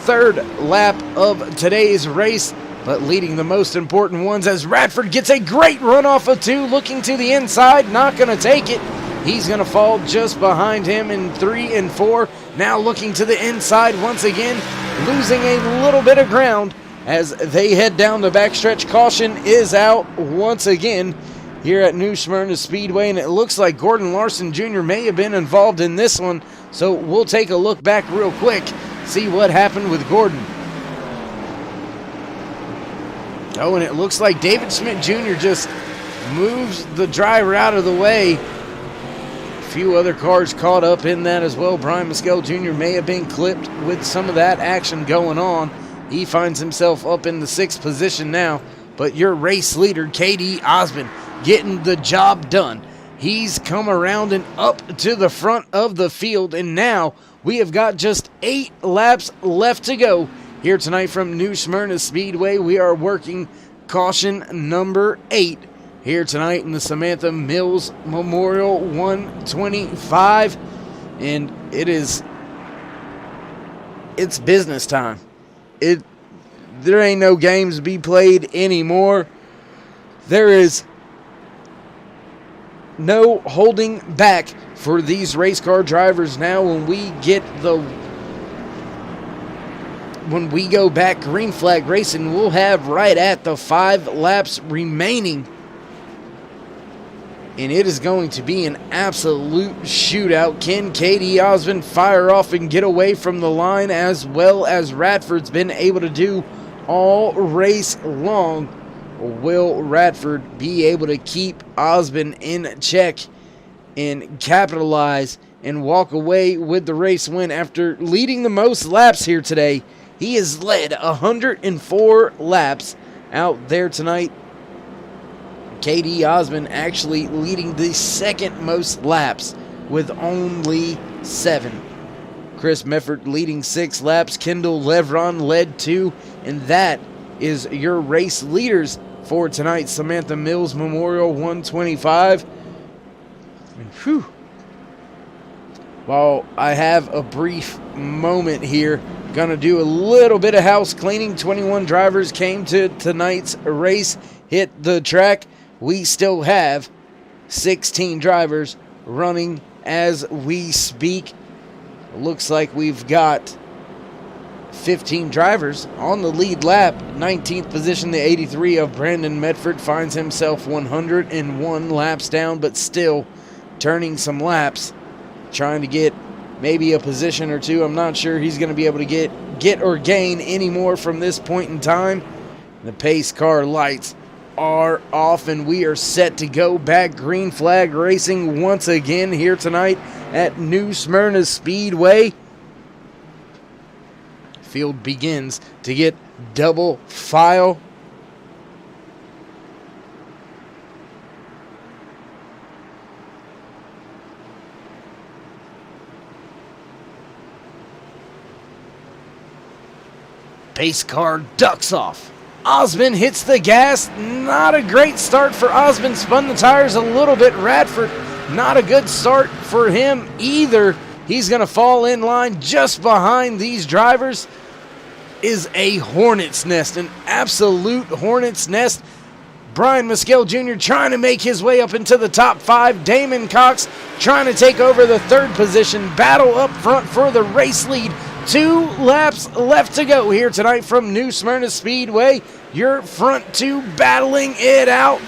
third lap of today's race, but leading the most important ones as Radford gets a great run off of 2, looking to the inside, not going to take it. He's going to fall just behind him in 3 and 4. Now looking to the inside once again, losing a little bit of ground as they head down the backstretch. Caution is out once again here at New Smyrna Speedway, and it looks like Gordon Larson Jr. may have been involved in this one, so we'll take a look back real quick, see what happened with Gordon. Oh, and it looks like David Schmidt Jr. just moves the driver out of the way. A few other cars caught up in that as well. Brian Mescal Jr. may have been clipped with some of that action going on. He finds himself up in the 6th position now, but your race leader, KD Osmond, getting the job done. He's come around and up to the front of the field, and now we have got just 8 laps left to go here tonight from New Smyrna Speedway. We are working caution number 8 here tonight in the Samantha Mills Memorial 125, and it's business time. There ain't no games to be played anymore. There is no holding back for these race car drivers now. When we go back green flag racing, we'll have right at the 5 laps remaining, and it is going to be an absolute shootout. Can KD Osmond fire off and get away from the line as well as Radford's been able to do all race long? Will Radford be able to keep Osmond in check and capitalize and walk away with the race win after leading the most laps here today? He has led 104 laps out there tonight. KD Osmond actually leading the 2nd most laps with only 7. Chris Mefford leading 6 laps. Kendall Levron led 2. And that is your race leaders for tonight's Samantha Mills Memorial 125. Whew. While I have a brief moment here, gonna do a little bit of house cleaning. 21 drivers came to tonight's race, hit the track. We still have 16 drivers running as we speak. Looks like we've got 15 drivers on the lead lap. 19th position, the 83 of Brandon Medford finds himself 101 laps down, but still turning some laps, trying to get maybe a position or 2. I'm not sure he's going to be able to get or gain any more from this point in time. The pace car lights are off, and we are set to go back green flag racing once again here tonight at New Smyrna Speedway. Field begins to get double file. Pace car ducks off. Osmond hits the gas. Not a great start for Osmond. Spun the tires a little bit. Radford, not a good start for him either. He's going to fall in line just behind these drivers. is a hornet's nest, an absolute hornet's nest. Brian Mescal Jr. trying to make his way up into the top 5. Damon Cox trying to take over the 3rd position. Battle up front for the race lead. 2 laps left to go here tonight from New Smyrna Speedway. Your front 2 battling it out.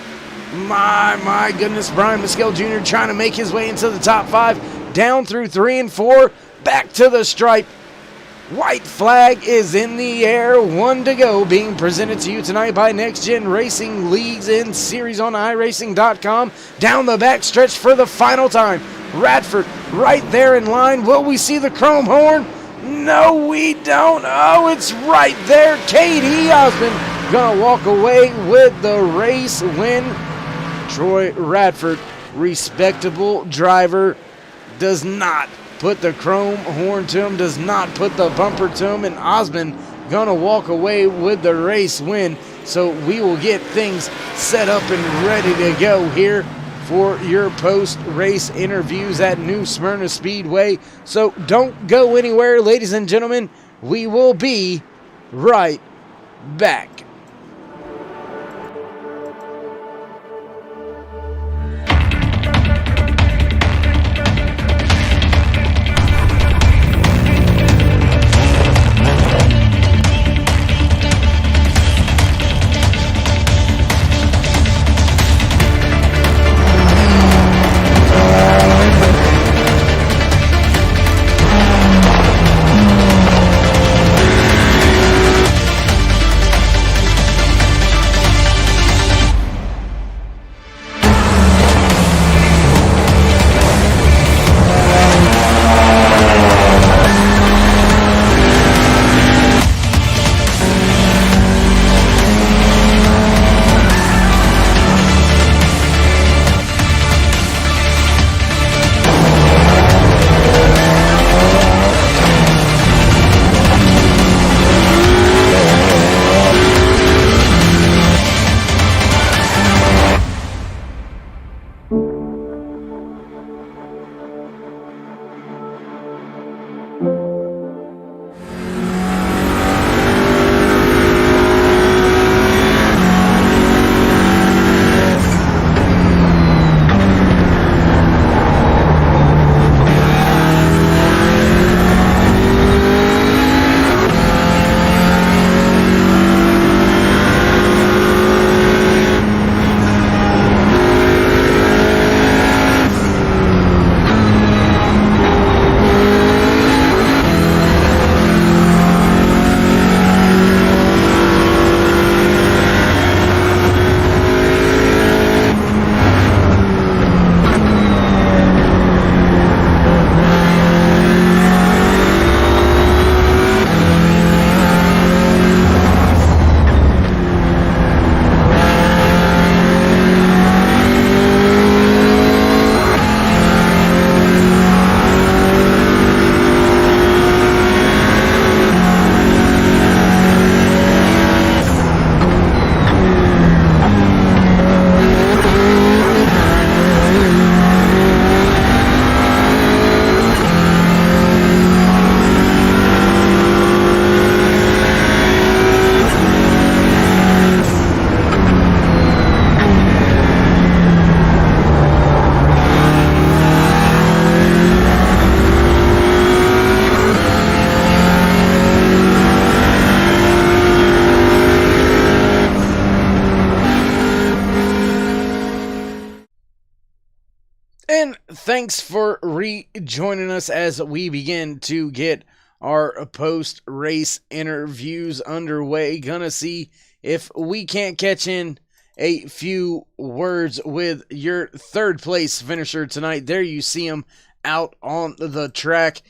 My goodness, Brian Mescal Jr. trying to make his way into the top 5. Down through 3 and 4. Back to the stripe. White flag is in the air. 1 to go, being presented to you tonight by NextGen Racing Leagues and Series on iRacing.com. Down the back stretch for the final time. Radford right there in line. Will we see the chrome horn? No, we don't. Oh, it's right there. Katie Osmond gonna walk away with the race win. Troy Radford, respectable driver, does not put the chrome horn to him, does not put the bumper to him, and Osmond gonna walk away with the race win. So we will get things set up and ready to go here for your post-race interviews at New Smyrna Speedway. So don't go anywhere, ladies and gentlemen. We will be right back. And thanks for rejoining us as we begin to get our post-race interviews underway. Gonna see if we can't catch in a few words with your 3rd place finisher tonight. There you see him out on the track.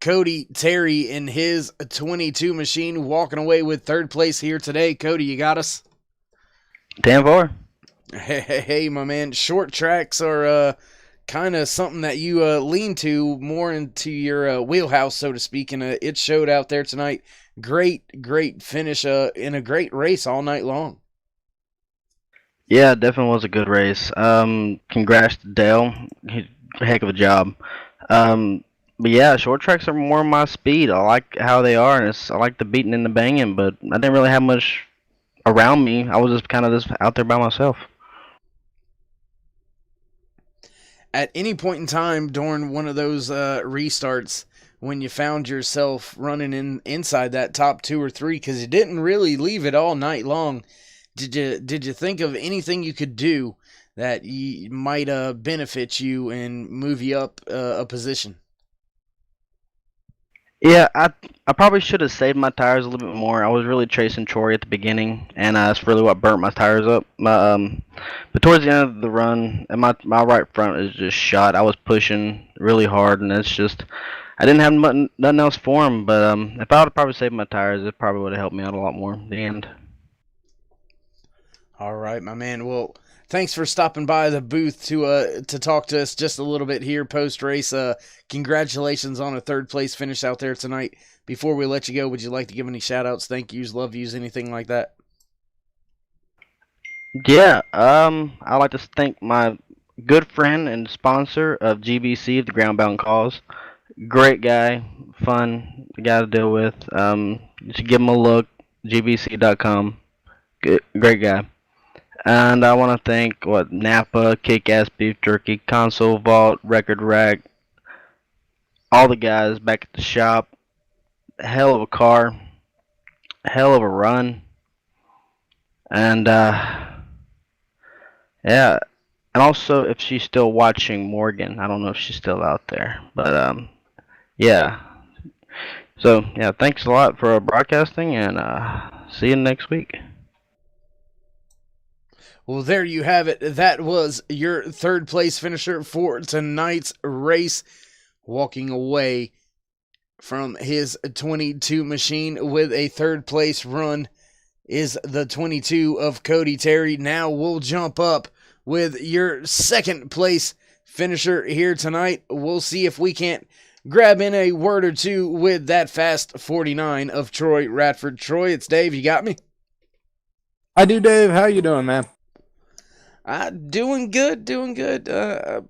Cody Terry in his 22 machine walking away with 3rd place here today. Cody, you got us? 10-4. Hey, my man. Short tracks are kind of something that you lean to more into your wheelhouse, so to speak, and it showed out there tonight. Great finish in a great race all night long. Yeah, it definitely was a good race. Congrats to Dale. He did a heck of a job. But yeah, short tracks are more my speed. I like how they are, and I like the beating and the banging. But I didn't really have much around me. I was just kind of just out there by myself. At any point in time during one of those restarts, when you found yourself running inside that top two or three, because you didn't really leave it all night long, did you think of anything you could do that might benefit you and move you up a position? Yeah, I probably should have saved my tires a little bit more. I was really chasing Troy at the beginning, and that's really what burnt my tires up. But towards the end of the run, and my right front is just shot. I was pushing really hard, and it's just I didn't have nothing else for him. But if I would have probably saved my tires, it probably would have helped me out a lot more in the end. All right, my man. Well, thanks for stopping by the booth to talk to us just a little bit here post race. Congratulations on a third place finish out there tonight. Before we let you go, would you like to give any shout outs, thank yous, love yous, anything like that? Yeah, I'd like to thank my good friend and sponsor of GBC, the Groundbound Cause. Great guy, fun guy to deal with. You should give him a look, gbc.com. Good, great guy. And I want to thank Napa, Kick-Ass Beef Jerky, Console Vault, Record Rack, all the guys back at the shop. Hell of a car, hell of a run, and yeah. And also, if she's still watching, Morgan, I don't know if she's still out there, but yeah. So yeah, thanks a lot for broadcasting, and see you next week. Well, there you have it. That was your third place finisher for tonight's race, walking away from his 22 machine with a third place run is the 22 of Cody Terry. Now we'll jump up with your second place finisher here tonight. We'll see if we can't grab in a word or two with that fast 49 of Troy Radford. Troy, it's Dave. You got me? I do, Dave. How you doing, man? Doing good, doing good.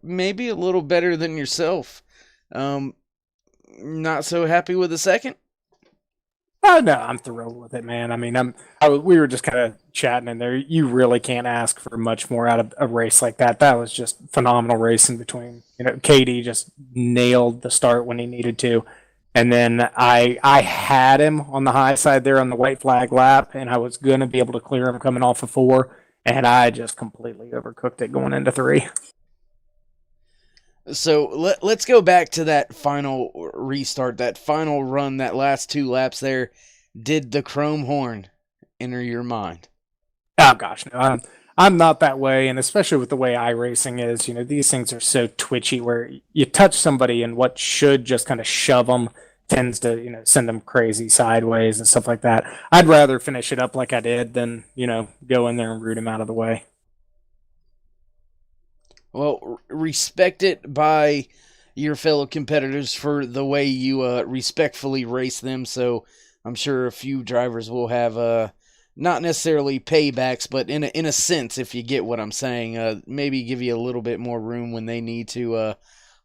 Maybe a little better than yourself. Not so happy with the second? Oh no, I'm thrilled with it, man. I mean, we were just kind of chatting in there. You really can't ask for much more out of a race like that. That was just phenomenal racing between. Katie just nailed the start when he needed to, and then I had him on the high side there on the white flag lap, and I was gonna be able to clear him coming off of 4, and I just completely overcooked it going into 3. So let's go back to that final restart, that final run, that last 2 laps there. Did the chrome horn enter your mind? Oh gosh, no, I'm not that way, and especially with the way iRacing is, these things are so twitchy where you touch somebody and what should just kind of shove them tends to, send them crazy sideways and stuff like that. I'd rather finish it up like I did than, go in there and root him out of the way. Well, respect it by your fellow competitors for the way you respectfully race them. So I'm sure a few drivers will have not necessarily paybacks, but in a sense, if you get what I'm saying, maybe give you a little bit more room when they need to.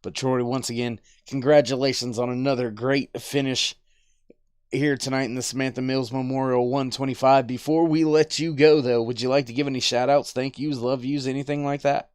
But Troy, once again, congratulations on another great finish here tonight in the Samantha Mills Memorial 125. Before we let you go, though, would you like to give any shout-outs, thank yous, love yous, anything like that?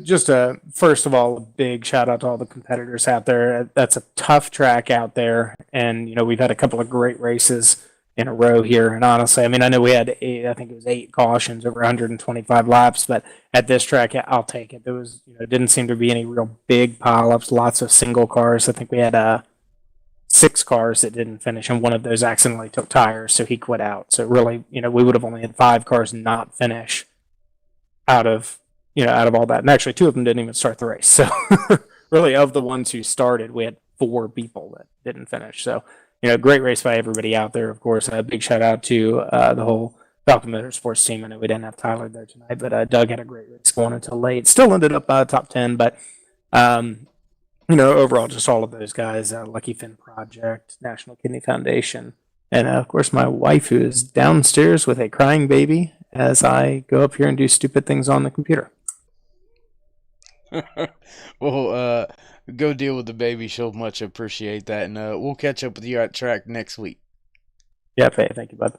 Just first of all, a big shout out to all the competitors out there. That's a tough track out there, and we've had a couple of great races in a row here. And honestly, I know we had I think it was 8 cautions over 125 laps, but at this track, I'll take it. There was, didn't seem to be any real big pileups. Lots of single cars. I think we had 6 cars that didn't finish, and one of those accidentally took tires, so he quit out. So really, we would have only had 5 cars not finish out of all that. And actually 2 of them didn't even start the race. So really, of the ones who started, we had 4 people that didn't finish. So, great race by everybody out there. Of course, a big shout out to the whole Falcon Motorsports team. I know we didn't have Tyler there tonight, but Doug had a great race going until late. Still ended up top 10, but, overall, just all of those guys, Lucky Finn Project, National Kidney Foundation, and of course, my wife, who is downstairs with a crying baby as I go up here and do stupid things on the computer. Well, Go deal with the baby. She'll much appreciate that. And we'll catch up with you at track next week. Yeah, thank you, bud.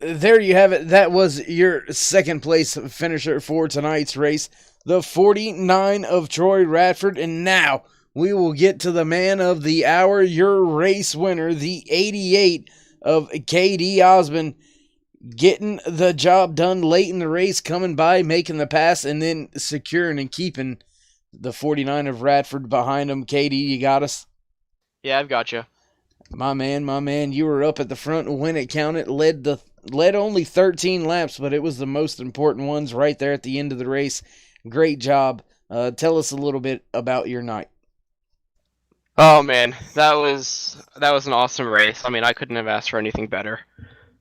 There you have it. That was your second place finisher for tonight's race, the 49 of Troy Radford. And now we will get to the man of the hour, your race winner, the 88 of KD Osmond, getting the job done late in the race, coming by, making the pass, and then securing and keeping the 49 of Radford behind him. KD, you got us? Yeah, I've got you. My man, you were up at the front when it counted, led only 13 laps, but it was the most important ones right there at the end of the race. Great job. Tell us a little bit about your night. Oh man, that was an awesome race. I mean, I couldn't have asked for anything better.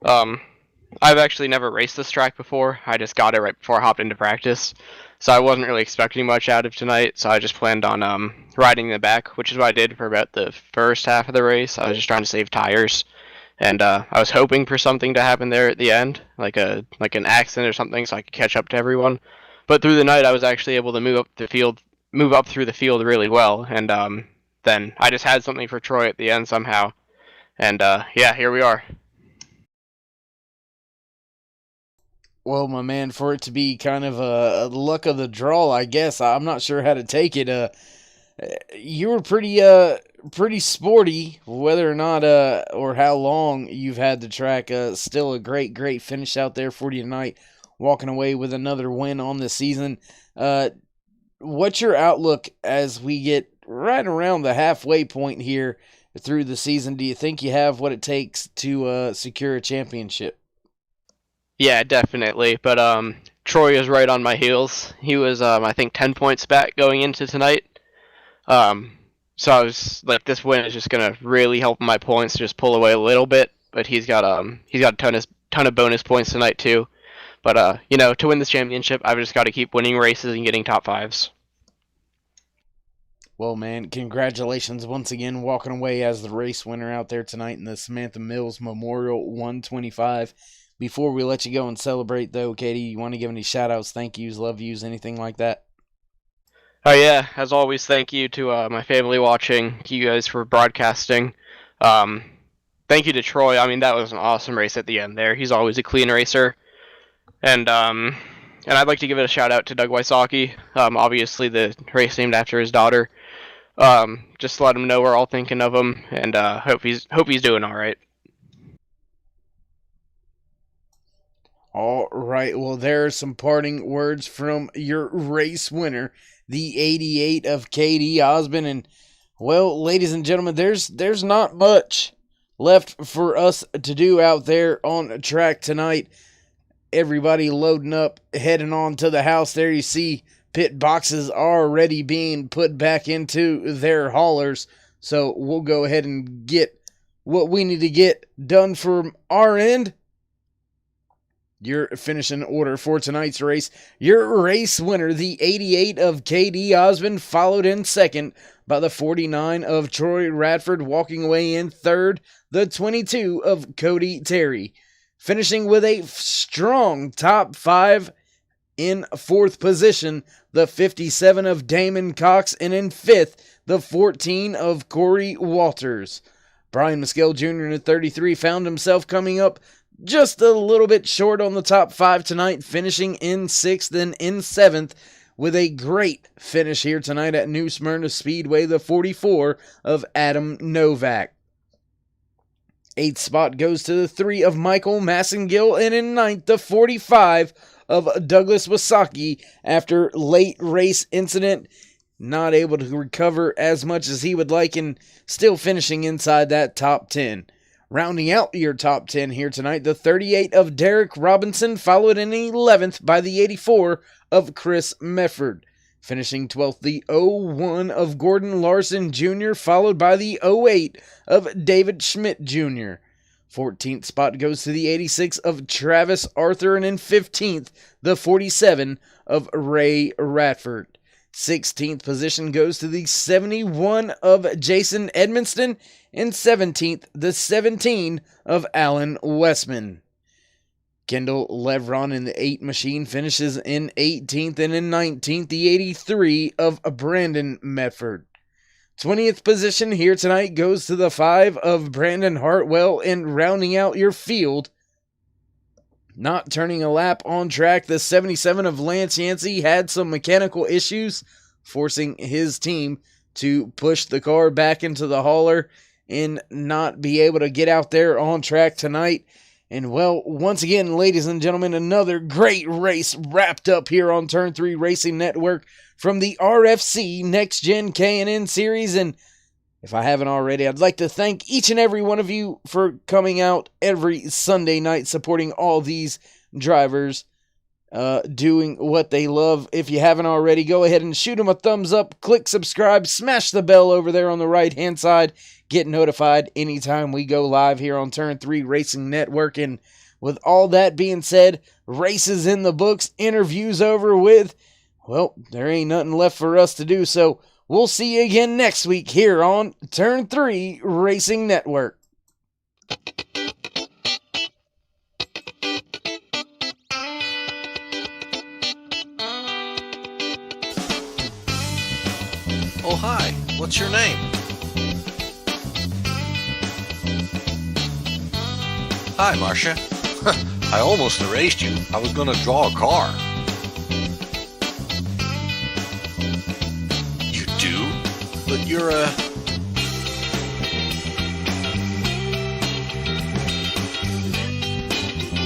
I've actually never raced this track before. I just got it right before I hopped into practice, so I wasn't really expecting much out of tonight. So I just planned on riding in the back, which is what I did for about the first half of the race. I was just trying to save tires, and I was hoping for something to happen there at the end, like an accident or something, so I could catch up to everyone. But through the night, I was actually able to move up through the field really well, and then I just had something for Troy at the end somehow, and yeah, here we are. Well, my man, for it to be kind of a luck of the draw, I guess, I'm not sure how to take it. You were pretty sporty, whether or not or how long you've had the track. Still a great finish out there for you tonight, walking away with another win on the season. What's your outlook as we get right around the halfway point here through the season? Do you think you have what it takes to secure a championship? Yeah, definitely. But Troy is right on my heels. He was, I think, 10 points back going into tonight. So I was like, this win is just gonna really help my points just pull away a little bit. But he's got a ton of bonus points tonight too. But to win this championship, I've just got to keep winning races and getting top fives. Well, man, congratulations once again, walking away as the race winner out there tonight in the Samantha Mills Memorial 125. Before we let you go and celebrate, though, Katie, you want to give any shout-outs, thank yous, love yous, anything like that? Oh, yeah. As always, thank you to my family watching, you guys for broadcasting. Thank you to Troy. I mean, that was an awesome race at the end there. He's always a clean racer. And I'd like to give it a shout-out to Doug Wysocki. Obviously, the race named after his daughter. Just to let him know we're all thinking of him, and hope he's doing all right. All right, well, there are some parting words from your race winner, the 88 of KD Osmond. And, well, ladies and gentlemen, there's not much left for us to do out there on track tonight. Everybody loading up, heading on to the house. There you see pit boxes already being put back into their haulers. So we'll go ahead and get what we need to get done from our end. Your finishing order for tonight's race. Your race winner, the 88 of KD Osmond, followed in second by the 49 of Troy Radford, walking away in third, the 22 of Cody Terry. Finishing with a strong top five in fourth position, the 57 of Damon Cox, and in fifth, the 14 of Corey Walters. Brian Mescal Jr. in 33 found himself coming up just a little bit short on the top five tonight, finishing in sixth and in seventh with a great finish here tonight at New Smyrna Speedway, the 44 of Adam Novak. Eighth spot goes to the 3 of Michael Massengill, and in ninth, the 45 of Douglas Wasaki after late race incident. Not able to recover as much as he would like and still finishing inside that top 10. Rounding out your top 10 here tonight, the 38 of Derek Robinson, followed in 11th by the 84 of Chris Mefford. Finishing 12th, the 01 of Gordon Larson Jr., followed by the 08 of David Schmidt Jr. 14th spot goes to the 86 of Travis Arthur, and in 15th, the 47 of Ray Radford. 16th position goes to the 71 of Jason Edmonston, and 17th, the 17 of Alan Westman. Kendall Levron in the 8 machine finishes in 18th, and in 19th, the 83 of Brandon Medford. 20th position here tonight goes to the 5 of Brandon Hartwell, and rounding out your field, not turning a lap on track, the 77 of Lance Yancey had some mechanical issues, forcing his team to push the car back into the hauler and not be able to get out there on track tonight. And well, once again, ladies and gentlemen, another great race wrapped up here on Turn 3 Racing Network from the RFC NextGen K&N Series. And if I haven't already, I'd like to thank each and every one of you for coming out every Sunday night, supporting all these drivers, doing what they love. If you haven't already, go ahead and shoot them a thumbs up, click subscribe, smash the bell over there on the right-hand side, get notified anytime we go live here on Turn 3 Racing Network. And with all that being said, races in the books, interviews over with, well, there ain't nothing left for us to do, so we'll see you again next week here on Turn 3 Racing Network. Oh, hi. What's your name? Hi, Marcia. I almost erased you. I was gonna draw a car. You do? But you're a...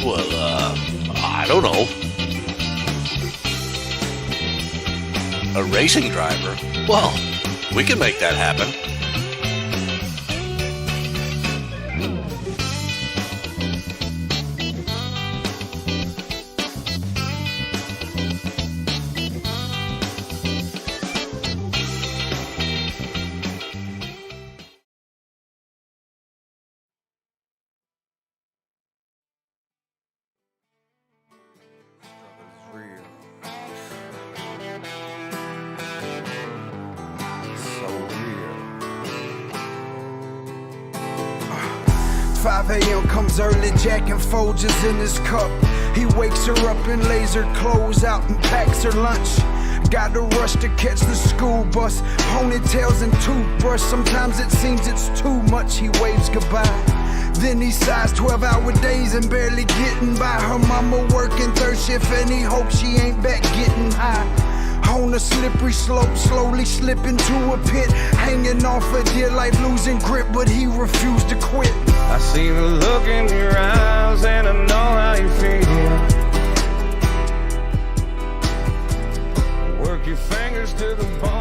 Well, I don't know. A racing driver? Well, we can make that happen. A.m. comes early, Jack and Folgers in his cup. He wakes her up and lays her clothes out and packs her lunch. Gotta rush to catch the school bus, ponytails and toothbrush. Sometimes it seems it's too much, he waves goodbye. Then he sighs 12-hour days and barely getting by. Her mama working third shift and he hopes she ain't back getting high. On a slippery slope, slowly slip into a pit, hanging off a dear life, losing grip, but he refused to quit. I see the look in your eyes and I know how you feel. Work your fingers to the bone.